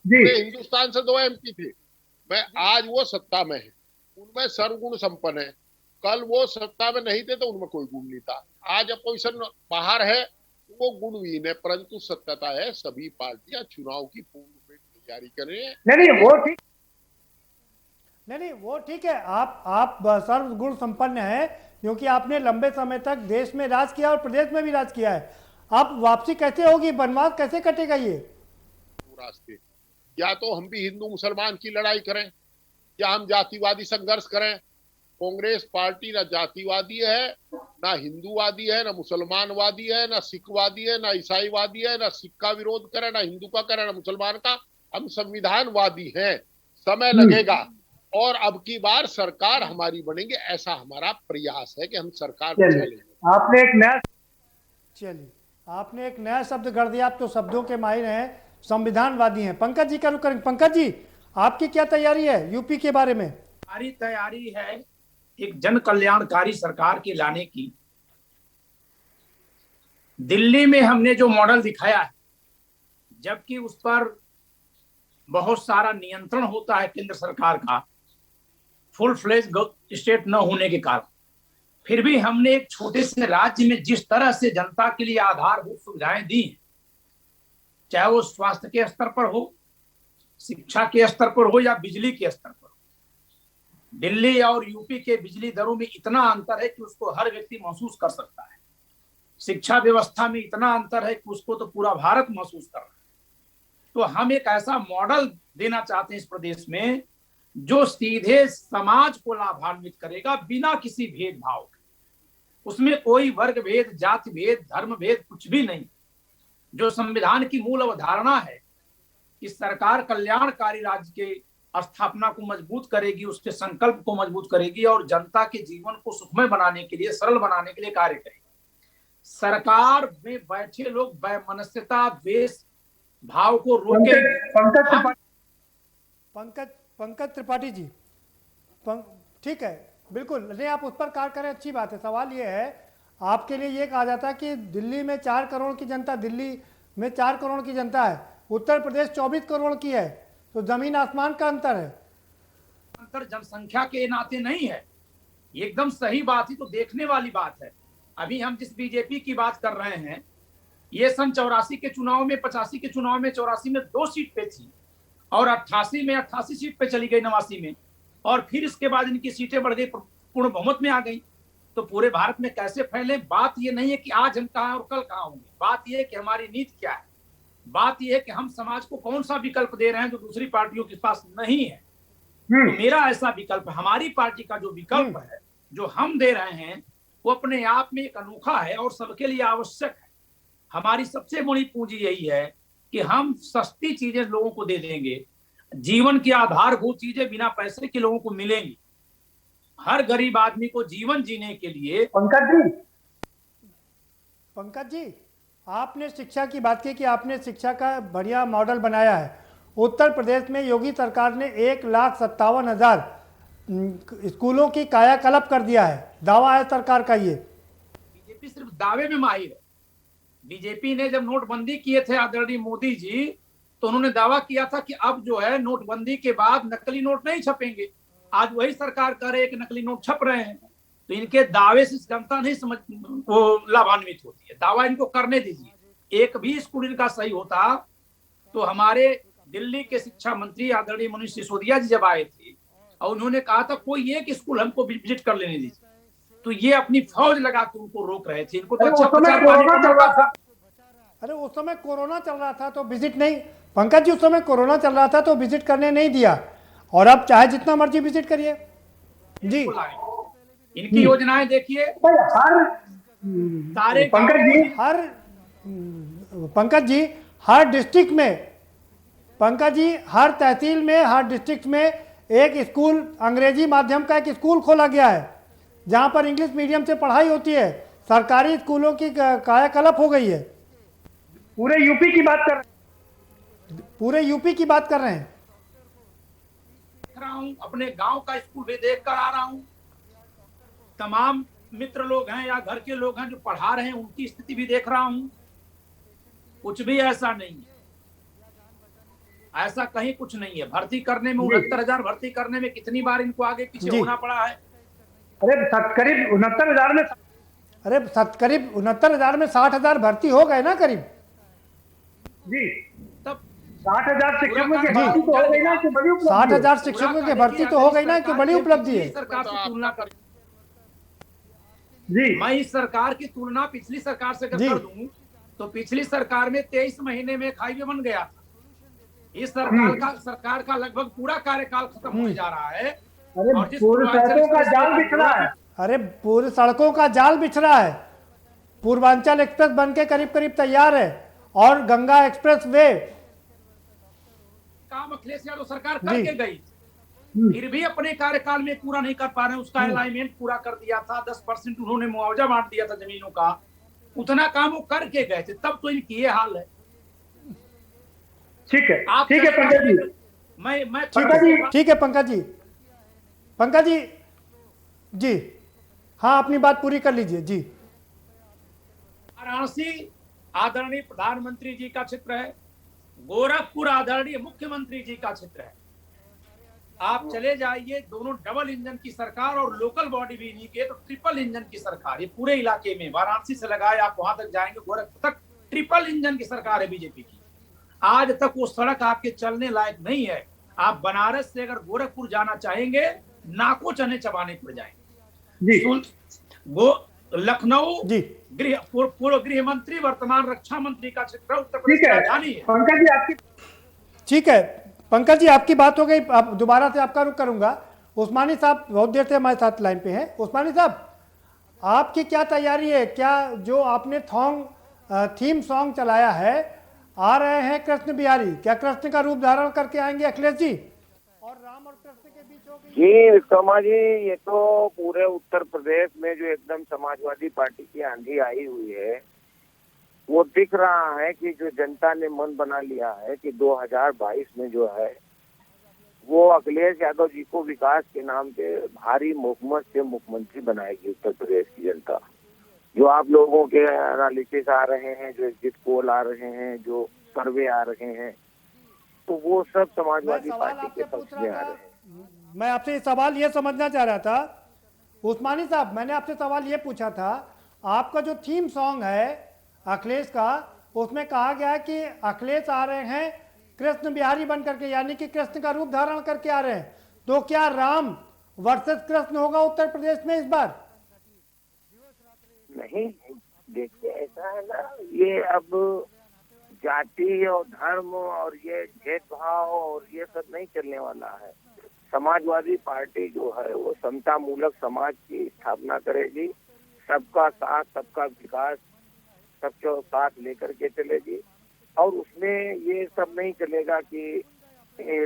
पूरे हिंदुस्तान से 2 MP थे। मैं आज वो सत्ता में है, उनमें सर्वगुण संपन्न है। कल वो सत्ता में नहीं थे तो उनमें कोई गुण नहीं था। आज अपोजिशन बाहर है, वो गुणहीन है, परंतु सत्यता है सभी पार्टियां चुनाव की पूर्ण तैयारी कर रही है। नहीं वो ठीक है। आप सर्वगुण संपन्न है, क्योंकि आपने लंबे समय तक देश में राज किया और प्रदेश में भी राज किया है। अब वापसी कैसे होगी, बनवास कैसे कटेगा? ये रास्ते, या तो हम भी हिंदू मुसलमान की लड़ाई करें, या हम जातिवादी संघर्ष करें। कांग्रेस पार्टी ना जातिवादी है, ना हिंदूवादी है, ना मुसलमानवादी है, ना सिखवादी है, ना ईसाईवादी है, ना सिख का विरोध करे, ना हिंदू का करे, ना मुसलमान का। हम संविधानवादी हैं। समय लगेगा और अब की बार सरकार हमारी बनेगी, ऐसा हमारा प्रयास है कि हम सरकार चलेंगे। आपने एक नया शब्द गढ़ दिया। आप तो शब्दों के माहिर हैं, संविधानवादी हैं। पंकज जी का रुख करेंगे। पंकज जी, आपकी क्या तैयारी है यूपी के बारे में? हमारी तैयारी है एक जन कल्याणकारी सरकार के लाने की। दिल्ली में हमने जो मॉडल दिखाया है, जबकि उस पर बहुत सारा नियंत्रण होता है केंद्र सरकार का, फुल फ्लेज स्टेट न होने के कारण, फिर भी हमने एक छोटे से राज्य में जिस तरह से जनता के लिए आधारभूत सुविधाएं दी, चाहे वो स्वास्थ्य के स्तर पर हो, शिक्षा के स्तर पर हो, या बिजली के स्तर पर, दिल्ली और यूपी के बिजली दरों में इतना अंतर है कि उसको हर व्यक्ति महसूस कर सकता है। शिक्षा व्यवस्था में इतना अंतर है कि उसको तो पूरा भारत महसूस कर रहा है। तो हम एक ऐसा मॉडल देना चाहते हैं इस प्रदेश में जो सीधे समाज को लाभान्वित करेगा बिना किसी भेदभाव के। उसमें कोई वर्ग भेद, जाति भेद, धर्म भेद कुछ भी नहीं। जो संविधान की मूल अवधारणा है कि सरकार कल्याणकारी राज्य के स्थापना को मजबूत करेगी, उसके संकल्प को मजबूत करेगी और जनता के जीवन को सुखमय बनाने के लिए, सरल बनाने के लिए कार्य करेगी। सरकार में बैठे लोग वैमनस्यता, द्वेष भाव को रोके। पंकज त्रिपाठी जी, ठीक है, बिल्कुल नहीं, आप उस पर कार्य करें, अच्छी बात है। सवाल ये है, आपके लिए ये कहा जाता है कि दिल्ली में 4 करोड़ की जनता, दिल्ली में 4 करोड़ की जनता है, उत्तर प्रदेश 24 करोड़ की है, तो जमीन आसमान का अंतर है। अंतर जनसंख्या के नाते नहीं है, एकदम सही बात ही तो देखने वाली बात है। अभी हम जिस बीजेपी की बात कर रहे हैं, ये सन 84 के चुनाव में, 85 के चुनाव में 84 में 2 सीट पे थी और 88 में 88 सीट पे चली गई, 89 में, और फिर इसके बाद इनकी सीटें बढ़ गई, पूर्ण बहुमत में आ गई। तो पूरे भारत में कैसे फैले? बात ये नहीं है कि आज हम कहाँ और कल कहाँ होंगे, बात ये है कि हमारी नीति क्या है, बात ये है कि हम समाज को कौन सा विकल्प दे रहे हैं जो दूसरी पार्टियों के पास नहीं है। तो मेरा ऐसा विकल्प, हमारी पार्टी का जो विकल्प है जो हम दे रहे हैं वो अपने आप में एक अनोखा है और सबके लिए आवश्यक है। हमारी सबसे बड़ी पूंजी यही है कि हम सस्ती चीजें लोगों को दे देंगे, जीवन की आधारभूत चीजें बिना पैसे के लोगों को मिलेंगी। हर गरीब आदमी को जीवन जीने के लिए। पंकज जी, आपने शिक्षा की बात की कि आपने शिक्षा का बढ़िया मॉडल बनाया है। उत्तर प्रदेश में योगी सरकार ने 1,57,000 स्कूलों की कायाकल्प कर दिया है, दावा है सरकार का। ये बीजेपी सिर्फ दावे में माहिर है। बीजेपी ने जब नोटबंदी किए थे आदरणीय मोदी जी, तो उन्होंने दावा किया था कि अब जो है नोटबंदी के बाद नकली नोट नहीं छपेंगे। आज वही सरकार कह रही है कि नकली नोट छप रहे हैं। तो इनके दावे से जनता नहीं समझ वो लाभान्वित होती है। दावा इनको करने दीजिए। एक भी स्कूल इनका सही होता तो हमारे दिल्ली के शिक्षा मंत्री आदरणीय मनीष सिसोदिया जी जब आए थे और उन्होंने कहा था कोई एक स्कूल हमको विजिट कर लेने दीजिए, तो ये अपनी फौज लगा के उनको रोक रहे थे। इनको तो अच्छा प्रचार पाने का मौका था। अरे उस समय कोरोना चल रहा था तो विजिट नहीं, पंकज जी उस समय कोरोना चल रहा था तो विजिट करने नहीं दिया, और अब चाहे जितना मर्जी विजिट करिए। जी, इनकी योजनाएं देखिए, सारे पंकज जी हर डिस्ट्रिक्ट में, पंकज जी हर तहसील में, हर डिस्ट्रिक्ट में एक स्कूल, अंग्रेजी माध्यम का एक स्कूल खोला गया है जहां पर इंग्लिश मीडियम से पढ़ाई होती है। सरकारी स्कूलों की कायाकल्प हो गई है। पूरे यूपी की बात कर रहे हैं, पूरे यूपी की बात कर रहे हैं। देख रहा हूं, अपने गांव का स्कूल भी देख कर आ रहा हूं। तमाम मित्र लोग हैं या घर के लोग हैं जो पढ़ा रहे हैं, उनकी स्थिति भी देख रहा हूं। कुछ भी ऐसा नहीं है, ऐसा कहीं कुछ नहीं है। भर्ती करने में 69,000 भर्ती करने में कितनी बार इनको आगे पीछे होना पड़ा है। अरे करीब 69,000 में, अरे करीब 69,000 में 60,000 भर्ती हो गए ना करीब। जी, तब 60,000 शिक्षकों की भर्ती तो हो गई ना, कि बड़ी उपलब्धि है। 60,000 शिक्षकों की भर्ती तो हो गई ना, कि बड़ी उपलब्धि है। सरकार से तुलना कर जी, मैं इस सरकार की तुलना पिछली सरकार से अगर कर दूं तो पिछली सरकार में 23 महीने में हाईवे बन गया था। इस सरकार का लगभग पूरा कार्यकाल खत्म होने जा रहा है। और जिस पूरे सड़कों का जाल बिछ रहा है, अरे पूरे सड़कों का जाल बिछ रहा है। पूर्वांचल एक्सप्रेस बनके करीब करीब तैयार है, और गंगा एक्सप्रेस वे काम अखिलेश यादव सरकार करके गई, फिर भी अपने कार्यकाल में पूरा नहीं कर पा रहे। उसका अलाइनमेंट पूरा कर दिया था, 10% उन्होंने मुआवजा बांट दिया था जमीनों का, उतना काम वो करके गए थे, तब तो इनकी ये हाल है। ठीक है, ठीक है पंकज जी, मैं ठीक है पंकज जी, पंकज जी, जी हाँ अपनी बात पूरी कर लीजिए। जी, वाराणसी आदरणीय प्रधानमंत्री जी का क्षेत्र है, गोरखपुर आदरणीय मुख्यमंत्री जी का क्षेत्र है। आप चले जाइए, दोनों डबल इंजन की सरकार और लोकल बॉडी भी नहीं के तो ट्रिपल इंजन की सरकार। ये पूरे इलाके में वाराणसी से लगाए आप वहां तक जाएंगे, गोरखपुर तक ट्रिपल इंजन की सरकार है बीजेपी की। आज तक वो सड़क आपके चलने लायक नहीं है। आप बनारस से अगर गोरखपुर जाना चाहेंगे नाको चने चबाने पड़ जाएंगे। जी। वो लखनऊ जी पूर्व गृह मंत्री वर्तमान रक्षा मंत्री का क्षेत्र उत्तर प्रदेश ठीक की है राजधानी है। पंकज जी आपकी ठीक है पंकज जी, आपकी बात हो गई। अब दोबारा से आपका रुख करूंगा। उस्मानी साहब बहुत देर से हमारे साथ लाइन पे हैं। उस्मानी साहब, आपकी क्या तैयारी है? क्या जो आपने थीम सॉन्ग चलाया है, आ रहे हैं कृष्ण बिहारी, क्या कृष्ण का रूप धारण करके आएंगे अखिलेश जी? और राम और कृष्ण के बीच हो गई जी विक्रमा जी, ये तो पूरे उत्तर प्रदेश में जो एकदम समाजवादी पार्टी की आंधी आई हुई है, वो दिख रहा है कि जो जनता ने मन बना लिया है कि 2022 में जो है वो अखिलेश यादव जी को विकास के नाम पे भारी बहुमत से मुख्यमंत्री बनाएगी उत्तर प्रदेश की जनता। जो आप लोगों के एनालिसिस आ रहे हैं, जो एग्जिट पोल आ रहे हैं, जो सर्वे आ रहे हैं, तो वो सब समाजवादी पार्टी के पक्ष में आ रहे हैं। मैं आपसे सवाल ये समझना चाह रहा था उस्मानी साहब, मैंने आपसे सवाल ये पूछा था, आपका जो थीम सॉन्ग है अखिलेश का, उसमें कहा गया है कि अखिलेश आ रहे हैं कृष्ण बिहारी बन करके, यानी कि कृष्ण का रूप धारण करके आ रहे हैं। तो क्या राम वर्सेस कृष्ण होगा उत्तर प्रदेश में इस बार? नहीं, देखिए ऐसा है ना, ये अब जाति और धर्म और ये भेदभाव और ये सब नहीं चलने वाला है। समाजवादी पार्टी जो है वो समता मूलक समाज की स्थापना करेगी, सबका साथ सबका विकास सबको साथ लेकर के चलेगी। और उसमें ये सब नहीं चलेगा कि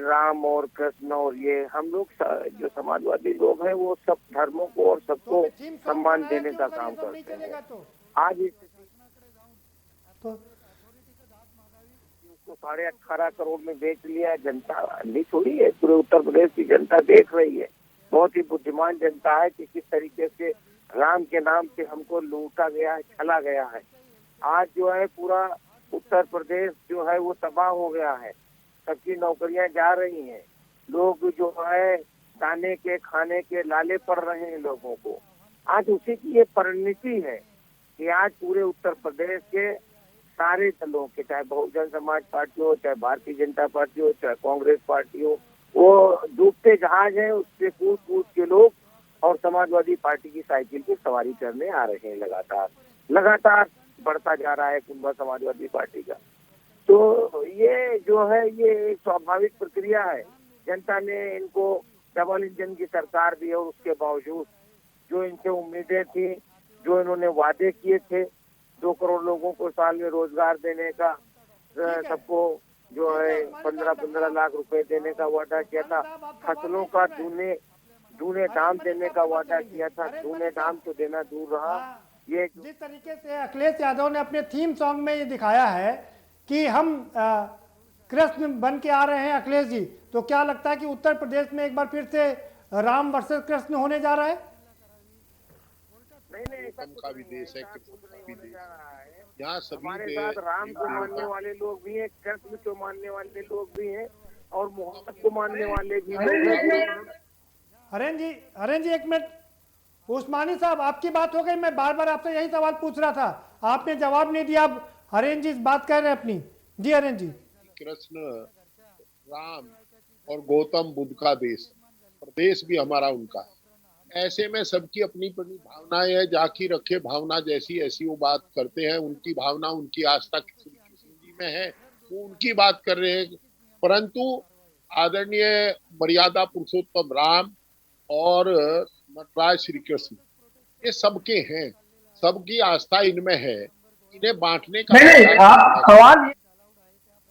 राम और कृष्ण और ये, हम लोग जो समाजवादी लोग हैं वो सब धर्मों को और सबको सम्मान देने का काम करते हैं। आज इस उसको 18.5 करोड़ में बेच लिया जनता, नहीं छोड़ी है, पूरे उत्तर प्रदेश की जनता देख रही है। बहुत ही बुद्धिमान जनता है कि किस तरीके से राम के नाम पे हमको लूटा गया है, छला गया है। आज जो है पूरा उत्तर प्रदेश जो है वो तबाह हो गया है, सबकी नौकरियां जा रही हैं, लोग जो है दाने के खाने के लाले पड़ रहे हैं लोगों को। आज उसी की ये परिणति है कि आज पूरे उत्तर प्रदेश के सारे दलों के, चाहे बहुजन समाज पार्टी हो, चाहे भारतीय जनता पार्टी हो, चाहे कांग्रेस पार्टी हो, वो डूबते जहाज है, उससे कूद कूद के लोग और समाजवादी पार्टी की साइकिल की सवारी करने आ रहे हैं। लगातार बढ़ता जा रहा है कुंभा समाजवादी पार्टी का। तो ये जो है ये एक स्वाभाविक प्रक्रिया है। जनता ने इनको डबल इंजन की सरकार दी और उसके बावजूद जो इनसे उम्मीदें थी, जो इन्होंने वादे किए थे, 2 करोड़ लोगों को साल में रोजगार देने का, सबको जो है 15-15 लाख रुपए देने का वादा किया था, फसलों का दूने दाम देने का वादा किया था, दूने दाम तो देना दूर रहा। ये जिस तरीके से अखिलेश यादव ने अपने थीम सॉन्ग में ये दिखाया है कि हम कृष्ण बन के आ रहे हैं अखिलेश जी, तो क्या लगता है कि उत्तर प्रदेश में एक बार फिर से राम वर्सेस कृष्ण होने जा रहा है? नहीं, का भी देश है, कृष्ण का भी देश है। यहाँ सभी हमारे साथ राम को मानने वाले लोग भी हैं, कृष्ण को मानने वाले लोग भी हैं और मोहम्मद को मानने वाले भी हैं। हरेन जी एक मिनट, उस्मानी साहब आपकी बात हो गई, मैं बार बार आपसे यही सवाल पूछ रहा था, आपने जवाब नहीं दिया। अब हरेन जी बात कर रहे हैं अपनी। जी हरेन जी। कृष्ण, राम और गौतम बुद्ध का देश, प्रदेश भी हमारा उनका है। ऐसे में सबकी अपनी अपनी भावनाएं है, जाकी रखे भावना जैसी ऐसी वो बात करते हैं। उनकी भावना, उनकी आस्था किसी जी में है, वो उनकी बात कर रहे हैं। परंतु आदरणीय मर्यादा पुरुषोत्तम राम और नटराज श्री कृष्ण ये सबके हैं, सबकी आस्था इनमें है, इन्हें बांटने का आप सवाल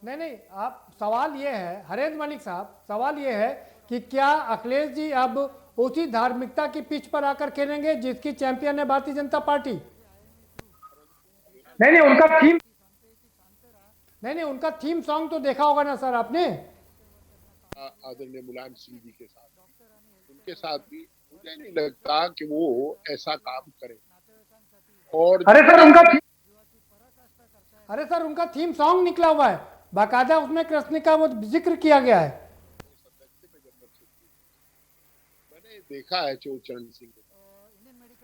नहीं, आप सवाल ये है हरेंद्र मलिक साहब, सवाल ये है कि क्या अखिलेश जी अब उसी धार्मिकता की पिच पर आकर खेलेंगे जिसकी चैंपियन है भारतीय जनता पार्टी? नहीं, उनका थीम सॉन्ग तो देखा होगा ना सर आपने, आदरणीय मुलायम सिंह जी के साथ, उनके साथ भी मुझे नहीं लगता कि वो ऐसा काम करें। और अरे सर उनका थीम सॉन्ग निकला हुआ है, बाकायदा उसमें कृष्ण का वो जिक्र किया गया है। मैंने देखा है चरण सिंह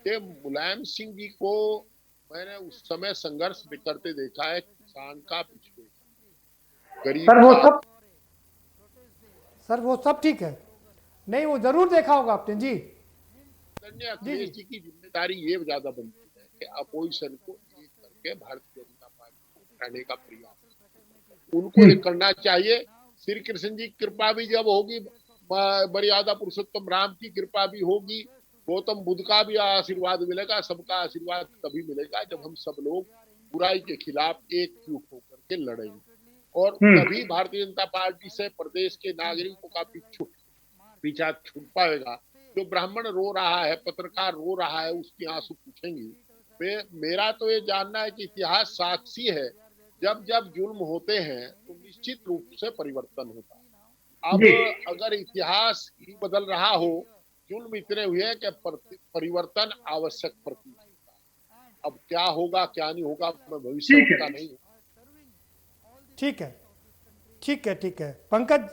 के, मुलायम सिंह जी को मैंने उस समय संघर्ष करते देखा है, किसान का पिछड़े गरीब सर वो सब ठीक है, नहीं, वो जरूर देखा होगा आपने जी। अखिलेश जी की जिम्मेदारी ये ज्यादा बनती है कि अपोजिशन को एक करके भारतीय जनता पार्टी को उठाने का प्रयास उनको ये करना चाहिए। श्री कृष्ण जी की कृपा भी जब होगी, मर्यादा पुरुषोत्तम राम की कृपा भी होगी, गौतम बुद्ध का भी आशीर्वाद मिलेगा, सबका आशीर्वाद तभी मिलेगा जब हम सब लोग बुराई के खिलाफ एकजुट होकर के लड़ेंगे। और तभी भारतीय जनता पार्टी से प्रदेश के नागरिकों का पीछा छूट पाएगा। जो ब्राह्मण रो रहा है, पत्रकार रो रहा है, उसके आंसू पूछेंगे। मेरा तो ये जानना है कि इतिहास साक्षी है, जब जब जुल्म होते हैं तो निश्चित रूप से परिवर्तन होता है। अब अगर इतिहास ही बदल रहा हो, जुल्म इतने हुए हैं कि परिवर्तन आवश्यक प्रतीत होता है। अब क्या होगा क्या नहीं होगा, मैं भविष्य का नहीं। ठीक है, ठीक है, ठीक है पंकज।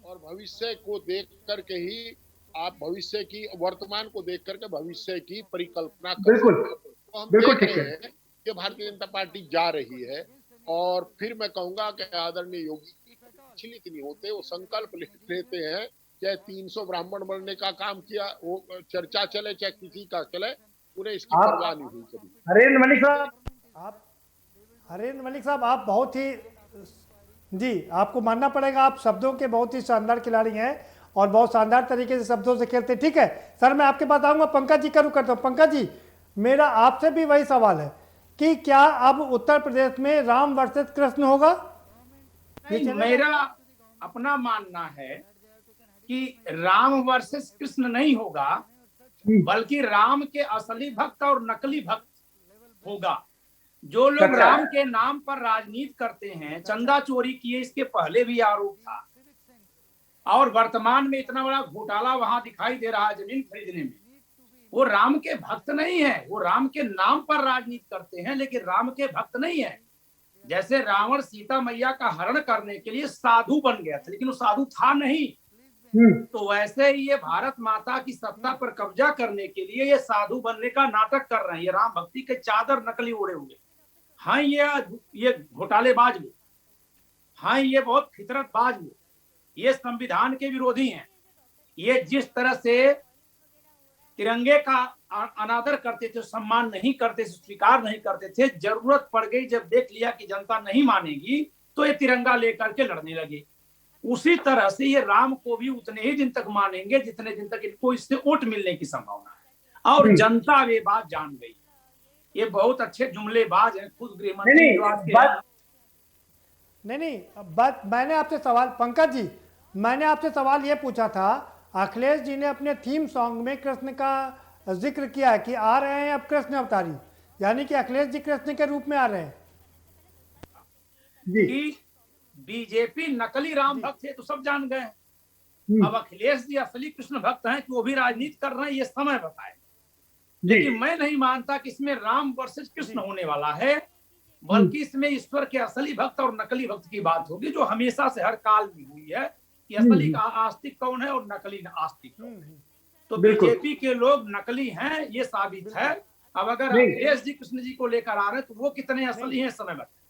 और भविष्य को देख करके ही आप भविष्य की, वर्तमान को देख करके भविष्य की परिकल्पना कर सकते हैं। तो हम देख रहे हैं कि भारतीय जनता पार्टी जा रही है। और फिर मैं कहूंगा कि आदरणीय योगी जी पिछले नहीं होते, वो संकल्प लेते हैं, चाहे 300 ब्राह्मण बनने का काम किया, वो चर्चा चले चाहे किसी का चले, उन्हें इसकी परवाह नहीं हुई कभी। हरेंद्र मलिक साहब, आप बहुत ही जी, आपको मानना पड़ेगा, आप शब्दों के बहुत ही शानदार खिलाड़ी हैं और बहुत शानदार तरीके से शब्दों से खेलते हैं। ठीक है सर, मैं आपके पास आऊंगा, पंकज जी का रुख करता हूँ। पंकज जी, मेरा आपसे भी वही सवाल है कि क्या अब उत्तर प्रदेश में राम वर्सेस कृष्ण होगा? मेरा अपना मानना है कि राम वर्सेस कृष्ण नहीं होगा, बल्कि राम के असली भक्त और नकली भक्त होगा। जो लोग राम के नाम पर राजनीति करते हैं, चंदा चोरी किए, इसके पहले भी आरोप था, और वर्तमान में इतना बड़ा घोटाला वहां दिखाई दे रहा है जमीन खरीदने में, वो राम के भक्त नहीं है। वो राम के नाम पर राजनीति करते हैं लेकिन राम के भक्त नहीं है। जैसे रावण सीता मैया का हरण करने के लिए साधु बन गया था, लेकिन वो साधु था नहीं। तो वैसे ही ये भारत माता की सत्ता पर कब्जा करने के लिए ये साधु बनने का नाटक कर रहे हैं। ये राम भक्ति के चादर नकली ओढ़े हुए। हाँ, ये घोटालेबाज लोग, हाँ ये बहुत फितरतबाज लोग, ये संविधान के विरोधी हैं। ये जिस तरह से तिरंगे का अनादर करते थे, सम्मान नहीं करते थे, स्वीकार नहीं करते थे, जरूरत पड़ गई जब देख लिया कि जनता नहीं मानेगी तो ये तिरंगा लेकर के लड़ने लगे। उसी तरह से ये राम को भी उतने ही दिन तक मानेंगे जितने दिन तक इनको इससे वोट मिलने की संभावना है। और जनता ये बात जान गई। ये बहुत अच्छे जुमलेबाज हैं, खुद गृहमंत्री नहीं, बात मैंने आपसे सवाल, पंकज जी मैंने आपसे सवाल ये पूछा था, अखिलेश जी ने अपने थीम सॉन्ग में कृष्ण का जिक्र किया है कि आ रहे हैं अब कृष्ण अवतारी, यानी कि अखिलेश जी कृष्ण के रूप में आ रहे हैं। कि बीजेपी नकली राम भक्त है तो सब जान गए। अब अखिलेश जी असली कृष्ण भक्त हैं कि वो भी राजनीति कर रहे हैं, ये समय बताए। लेकिन मैं नहीं मानता कि इसमें राम वर्सेस कृष्ण होने वाला है, बल्कि इसमें ईश्वर के असली भक्त और नकली भक्त की बात होगी, जो हमेशा से हर काल में हुई है कि असली आस्तिक कौन है और नकली आस्तिक कौन है। तो बीजेपी के लोग नकली हैं, ये साबित है। अब अगर अखिलेश जी कृष्ण जी को लेकर आ रहे हैं तो वो कितने असली हैं, समय बताए।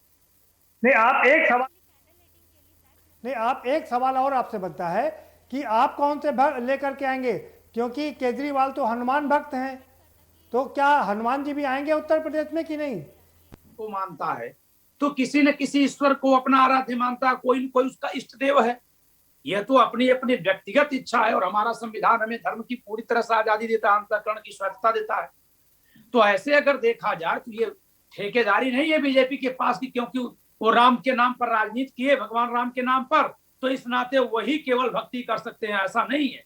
नहीं, आप एक सवाल और आपसे बनता है कि आप कौन से लेकर के आएंगे, क्योंकि केजरीवाल तो हनुमान भक्त हैं, तो क्या हनुमान जी भी आएंगे उत्तर प्रदेश में कि नहीं? को मानता है तो किसी न किसी ईश्वर को अपना आराध्य मानता है, कोई न कोई उसका इष्ट देव है। यह तो अपनी अपनी व्यक्तिगत इच्छा है और हमारा संविधान हमें धर्म की पूरी तरह से आजादी देता है, अंतःकरण की स्वतंत्रता देता है। तो ऐसे अगर देखा जाए तो ये ठेकेदारी नहीं है बीजेपी के पास की, क्योंकि वो राम के नाम पर राजनीति किए, भगवान राम के नाम पर, तो इस नाते वही केवल भक्ति कर सकते हैं, ऐसा नहीं है।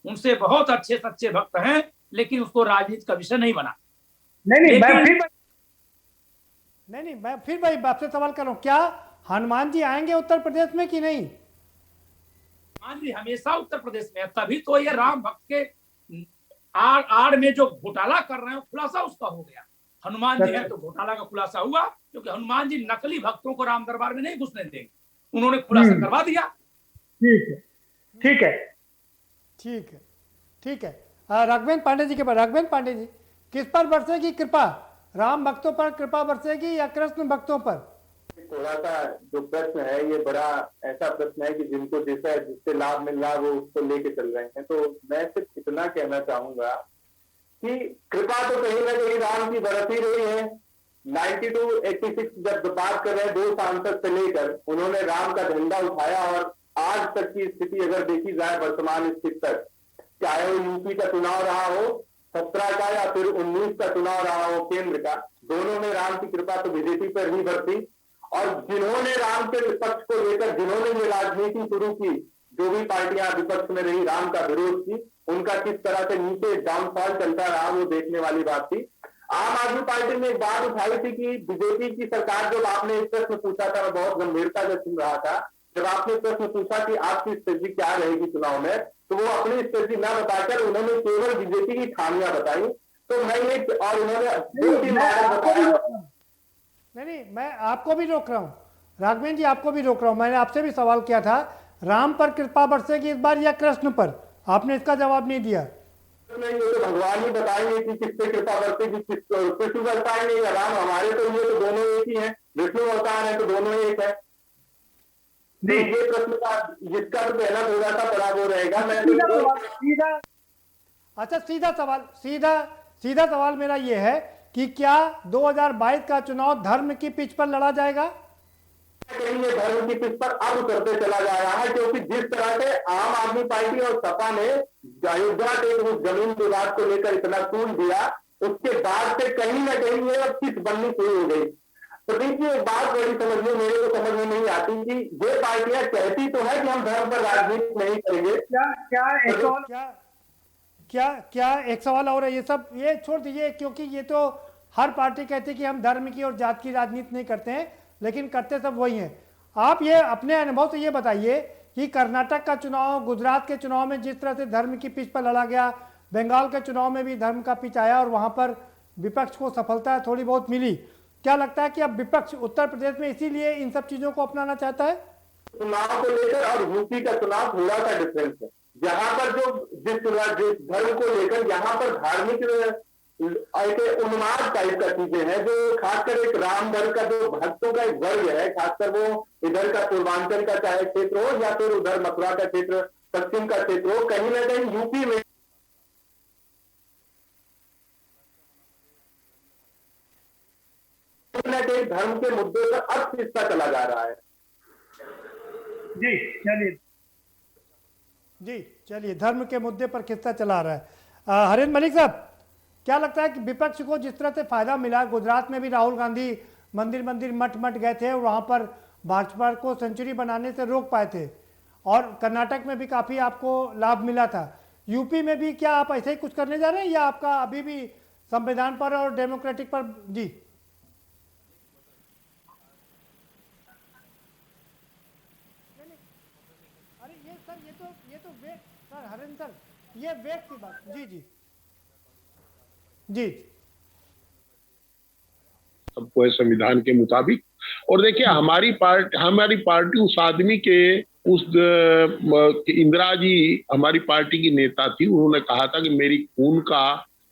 उनसे बहुत अच्छे सच्चे भक्त हैं, लेकिन उसको राजनीति का विषय नहीं बना। नहीं, मैं फिर भाई आपसे सवाल कर रहा हूँ, क्या हनुमान जी आएंगे उत्तर प्रदेश में कि नहीं? हनुमान जी हमेशा उत्तर प्रदेश में है, तभी तो ये राम भक्त के आड़ में जो घोटाला कर रहे हैं खुलासा उसका हो गया। हनुमान जी है तो घोटाला का खुलासा हुआ, क्योंकि हनुमान जी नकली भक्तों को राम दरबार में नहीं घुसने देंगे, उन्होंने खुलासा करवा दिया। ठीक है। राघवेंद्र पांडे जी के पास, राघवेंद्र पांडे जी, किस पर बरसेगी कृपा, राम भक्तों पर कृपा बरसेगी या कृष्ण भक्तों पर? थोड़ा सा जो प्रश्न है ये बड़ा ऐसा प्रश्न है कि जिनको जिससे लाभ मिल रहा है वो उसको लेके चल रहे हैं। तो मैं सिर्फ इतना कहना चाहूंगा कि कृपा तो कहीं ना कहीं राम की बरस ही रही है। 92, 86 जब बात कर रहे हैं 2 सांसद से लेकर, उन्होंने राम का झंडा उठाया और आज तक की स्थिति अगर देखी जाए वर्तमान स्थिति तक, चाहे वो यूपी का चुनाव रहा हो 17 का या फिर 19 का चुनाव रहा हो केंद्र का, दोनों में राम की कृपा तो बीजेपी पर ही बरती। और जिन्होंने राम के विपक्ष को लेकर जिन्होंने ये राजनीति शुरू की, जो भी पार्टियां विपक्ष में रही राम का विरोध की, उनका किस तरह से नीचे डाउनफॉल चलता रहा वो देखने वाली बात थी। आम आदमी पार्टी ने एक बात उठाई थी कि बीजेपी की सरकार, जब आपने एक प्रश्न पूछा था, मैं बहुत गंभीरता से सुन रहा था, जब आपने प्रश्न पूछा कि आपकी स्ट्रेटजी क्या रहेगी चुनाव में, तो वो अपनी स्ट्रेटजी न बताकर उन्होंने केवल बीजेपी की खामियां बताई। तो मैं ये और उन्होंने नहीं, मैं आपको भी रोक रहा हूँ राघवेंद्र जी, आपको भी रोक रहा हूँ। मैंने आपसे भी सवाल किया था राम पर कृपा बरसेगी इस बार या कृष्ण पर, आपने इसका जवाब नहीं दिया। नहीं, ये तो भगवान ही बताएंगे कि किस पे कृपा बरसेगी, कृष्ण अवतार नहीं या राम, हमारे तो ये तो दोनों एक ही हैं, विष्णु अवतार है तो दोनों एक है। नहीं, ये प्रश्न का जिसका तो पहला थोड़ा सा बड़ा वो रहेगा। मैं अच्छा, सीधा सवाल मेरा ये है कि क्या 2022 का चुनाव धर्म की पिच पर लड़ा जाएगा? कहीं ये धर्म की पिच पर अब उतरते चला जा रहा है, क्योंकि जिस तरह से आम आदमी पार्टी और सपा ने अयोध्या के उस जमीन विवाद को लेकर इतना तूल दिया, उसके बाद से कहीं ना कहीं ये अब पिच बननी शुरू हो गई। प्रदीप जी, एक बात बड़ी समझ में मेरे को समझ में नहीं आती कि ये पार्टियां कहती तो है कि हम धर्म पर राजनीति नहीं करेंगे। क्या एक सवाल और है, ये सब ये छोड़ दीजिए, क्योंकि ये तो हर पार्टी कहती है कि हम धर्म की और जात की राजनीति नहीं करते हैं, लेकिन करते सब वही हैं। आप ये अपने अनुभव से ये बताइए कि कर्नाटक का चुनाव, गुजरात के चुनाव में जिस तरह से धर्म की पिच पर लड़ा गया, बंगाल के चुनाव में भी धर्म का पिच आया और वहां पर विपक्ष को सफलता थोड़ी बहुत मिली। क्या लगता है कि अब विपक्ष उत्तर प्रदेश में इसीलिए इन सब चीजों को अपनाना चाहता है? चुनाव को लेकर और यूपी का चुनाव थोड़ा सा डिफरेंस है। यहाँ पर जिस धर्म को लेकर यहाँ पर धार्मिक ऐसे उन्माद टाइप का चीजें हैं, जो खासकर एक राम धर्म का जो भक्तों का एक वर्ग है, खासकर वो इधर का पूर्वांचल का चाहे क्षेत्र हो या फिर उधर मथुरा का क्षेत्र, पश्चिम का क्षेत्र हो, कहीं ना कहीं यूपी में धर्म के मुद्दे पर अब खिंचता चला जा रहा है। जी चलिए, धर्म के मुद्दे पर खिंचता चला रहा है। हरेंद्र मलिक साहब, क्या लगता है कि विपक्ष को जिस तरह से फायदा मिला, गुजरात में भी राहुल गांधी मंदिर मठ गए थे और वहां पर भाजपा को सेंचुरी बनाने से रोक पाए थे, और कर्नाटक में भी काफी आपको लाभ मिला था, यूपी में भी क्या आप ऐसे ही कुछ करने जा रहे हैं या आपका अभी भी संविधान पर और डेमोक्रेटिक पर? जी हरेंद्र सर, ये वेट की बात। जी सबको है संविधान के मुताबिक। और देखिए, हमारी पार्टी उस आदमी के इंदिरा जी हमारी पार्टी की नेता थी, उन्होंने कहा था कि मेरी खून का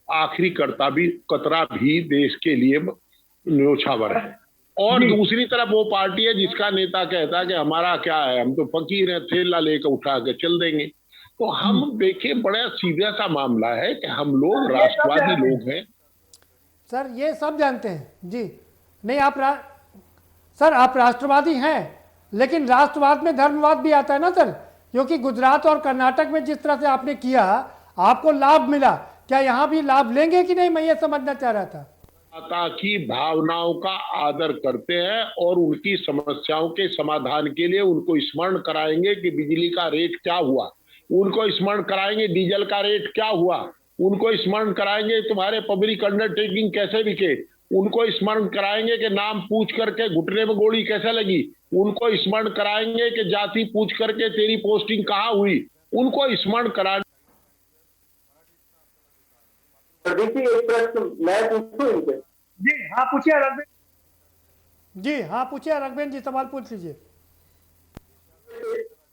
आखिरी कतरा भी देश के लिए न्योछावर है। और दूसरी तरफ वो पार्टी है जिसका नेता कहता है कि हमारा क्या है, हम तो फकीर हैं, थैला लेकर उठा के चल देंगे। तो हम देखिए, बड़ा सीधा सा मामला है कि हम लोग राष्ट्रवादी लोग हैं। सर ये सब जानते हैं जी, नहीं आप सर आप राष्ट्रवादी हैं, लेकिन राष्ट्रवाद में धर्मवाद भी आता है ना सर, क्योंकि गुजरात और कर्नाटक में जिस तरह से आपने किया, आपको लाभ मिला, क्या यहाँ भी लाभ लेंगे कि नहीं, मैं ये समझना चाह रहा था। माता की भावनाओं का आदर करते हैं और उनकी समस्याओं के समाधान के लिए उनको स्मरण कराएंगे कि बिजली का रेट क्या हुआ, उनको स्मरण कराएंगे डीजल का रेट क्या हुआ, उनको स्मरण कराएंगे तुम्हारे पब्लिक अंडरटेकिंग कैसे बिके, उनको स्मरण कराएंगे कि नाम पूछ करके घुटने में गोली कैसे लगी, उनको स्मरण कराएंगे कि जाति पूछ करके तेरी पोस्टिंग कहाँ हुई, उनको स्मरण करा। एक प्रश्न मैं पूछूं इनसे? जी हाँ पूछिए रघुवेंद्र जी, हाँ पूछिए रघुवेंद्र जी, सवाल पूछ लीजिए।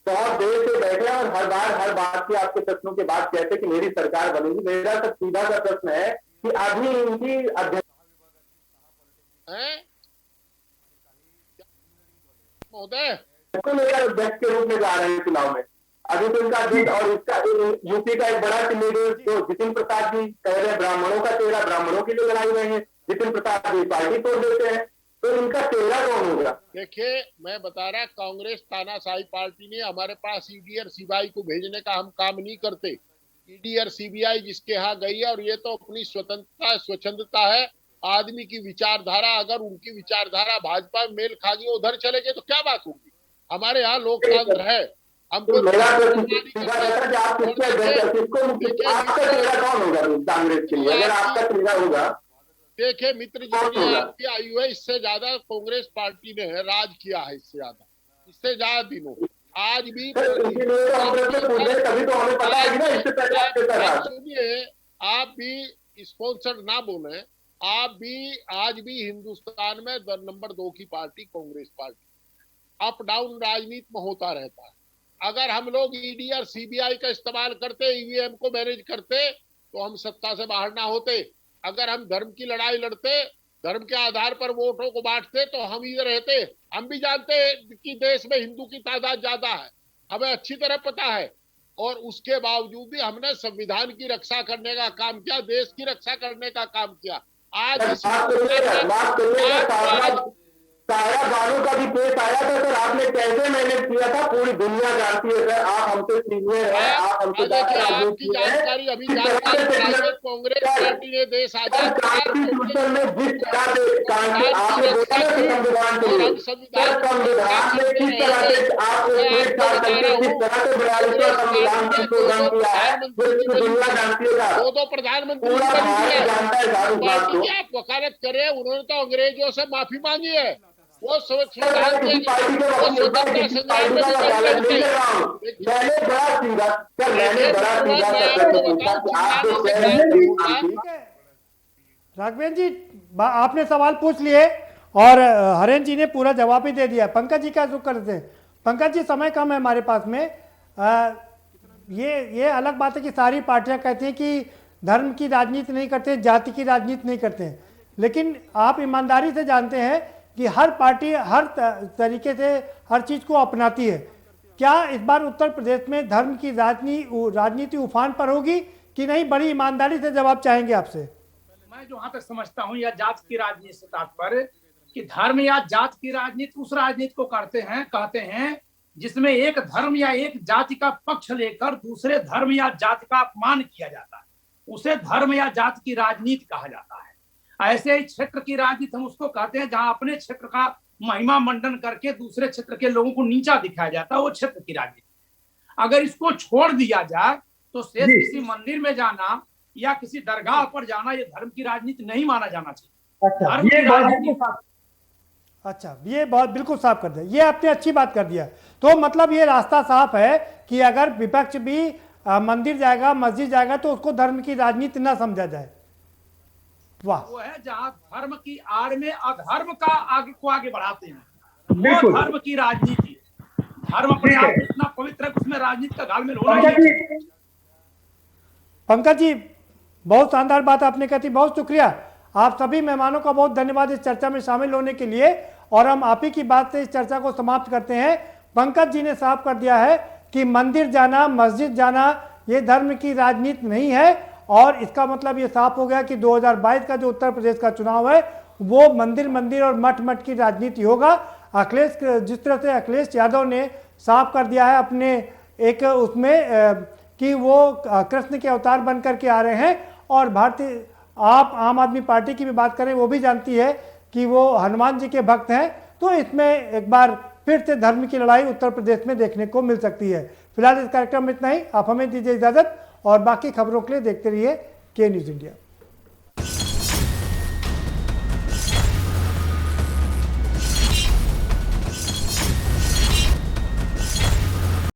बहुत देर से बैठे और हर बात की आपके प्रश्नों के बाद कहते कि मेरी सरकार बनेगी। मेरा सब सीधा सा प्रश्न है कि अभी इनकी महोदय। व्यक्ति के रूप में जा रहे हैं चुनाव में। अभी तो इनका जीत और इसका यूपी का एक बड़ा कैंडिडेट जो जितिन प्रसाद जी कह रहे हैं ब्राह्मणों का चेहरा, ब्राह्मणों के लिए लड़ाई रहे हैं, जितिन प्रसाद जी पार्टी तोड़ देते हैं, तो इनका चेहरा कौन होगा? देखिए, मैं बता रहा, कांग्रेस तानाशाही पार्टी ने हमारे पास ईडी और सीबीआई को भेजने का हम काम नहीं करते। ईडी और सीबीआई जिसके यहाँ गई है, और ये तो अपनी स्वतंत्रता स्वच्छंदता है आदमी की विचारधारा, अगर उनकी विचारधारा भाजपा में मेल खा गई उधर चले गए तो क्या बात होगी। हमारे यहाँ लोकतंत्र है, हम तो मेरा सीधा रहता कि आप आपका चेहरा कौन होगा कांग्रेस के लिए अगर आपका चेहरा होगा? देखिए मित्र जी, आपकी आयु है, इससे ज्यादा कांग्रेस पार्टी ने राज किया है, इससे ज्यादा, इससे ज्यादा दिनों। आज भी सुनिए, आप भी स्पॉन्सर ना बोले, आप भी आज भी हिंदुस्तान में नंबर 2 की party Congress party, up down राजनीति में होता रहता है। अगर हम लोग ईडी और सीबीआई का इस्तेमाल करते, ईवीएम को मैनेज करते, तो हम सत्ता से बाहर ना होते। अगर हम धर्म की लड़ाई लड़ते, धर्म के आधार पर वोटों को बांटते, तो हम इधर रहते। हम भी जानते हैं कि देश में हिंदू की तादाद ज्यादा है, हमें अच्छी तरह पता है, और उसके बावजूद भी हमने संविधान की रक्षा करने का काम किया, देश की रक्षा करने का काम किया। आज सारा बानू का भी केस आया था सर, आपने कैसे मैनेज किया था? पूरी दुनिया जानती है सर, आप हमसे सीनियर हैं, आप हमसे आपकी जानकारी अभी कांग्रेस पार्टी ने देश आजाद कॉन्स्टिट्यूशन में जिस तरह से आपने बोला ना संविधान के लिए, संविधान में किस तरह से आपने 1 साल पहले किस तरह से 42वां संविधान संशोधन किया है, दुनिया जानती है। 2 प्रधानमंत्री पूरा भारत जानता है सारी बात को। आप वकालत करे, उन्होंने तो अंग्रेजों से माफी मांगी है, वो राघवेंद्र जी आपने सवाल पूछ लिए और हरेंद्र जी ने पूरा जवाब ही दे दिया। पंकज जी क्या रुख करते हैं? पंकज जी समय कम है हमारे पास में। ये अलग बात है कि सारी पार्टियां कहती हैं कि धर्म की राजनीति नहीं करते, जाति की राजनीति नहीं करते हैं, लेकिन आप ईमानदारी से जानते हैं कि हर पार्टी हर तरीके से हर चीज़ को अपनाती है। क्या इस बार उत्तर प्रदेश में धर्म की राजनीति उफान पर होगी कि नहीं? बड़ी ईमानदारी से जवाब चाहेंगे आपसे। मैं जो यहाँ तक समझता हूँ, या जात की राजनीति से तात्पर्य कि धर्म या जात की राजनीति उस राजनीति को कहते हैं जिसमें एक धर्म या एक जाति का पक्ष लेकर दूसरे धर्म या जाति का अपमान किया जाता है, उसे धर्म या जाति की राजनीति कहा जाता है। ऐसे ही क्षेत्र की राजनीति हम उसको कहते हैं जहां अपने क्षेत्र का महिमा मंडन करके दूसरे क्षेत्र के लोगों को नीचा दिखाया जाता है, वो क्षेत्र की राजनीति। अगर इसको छोड़ दिया जाए तो सिर्फ किसी मंदिर में जाना या किसी दरगाह पर जाना ये धर्म की राजनीति नहीं माना जाना चाहिए। अच्छा, ये बहुत बिल्कुल साफ कर दिया, ये आपने अच्छी बात कर दिया। तो मतलब ये रास्ता साफ है कि अगर विपक्ष भी मंदिर जाएगा, मस्जिद जाएगा, तो उसको धर्म की राजनीति ना समझा जाए। वाह, वो है जहाँ धर्म की आड़ में अधर्म का आगे बढ़ाते हैं, वो धर्म की राजनीति। धर्म अपने आप इतना पवित्र है, उसमें राजनीति का घालमेल होना चाहिए। पंकज जी बहुत शानदार बात आपने कही, बहुत शुक्रिया। आप सभी मेहमानों का बहुत धन्यवाद इस चर्चा में शामिल होने के लिए, और हम आप ही की बात से इस चर्चा को समाप्त करते हैं। पंकज जी ने साफ कर दिया है कि मंदिर जाना, मस्जिद जाना ये धर्म की राजनीति नहीं है, और इसका मतलब ये साफ हो गया कि 2022 का जो उत्तर प्रदेश का चुनाव है वो मंदिर और मठ की राजनीति होगा। अखिलेश, जिस तरह से अखिलेश यादव ने साफ कर दिया है अपने एक उसमें कि वो कृष्ण के अवतार बन करके आ रहे हैं, और भारतीय आम आदमी पार्टी की भी बात करें वो भी जानती है कि वो हनुमान जी के भक्त हैं। तो इसमें एक बार फिर से धर्म की लड़ाई उत्तर प्रदेश में देखने को मिल सकती है। फिलहाल इस कार्यक्रम में इतना ही, आप हमें दीजिए इजाजत और बाकी खबरों के लिए देखते रहिए के न्यूज़ इंडिया।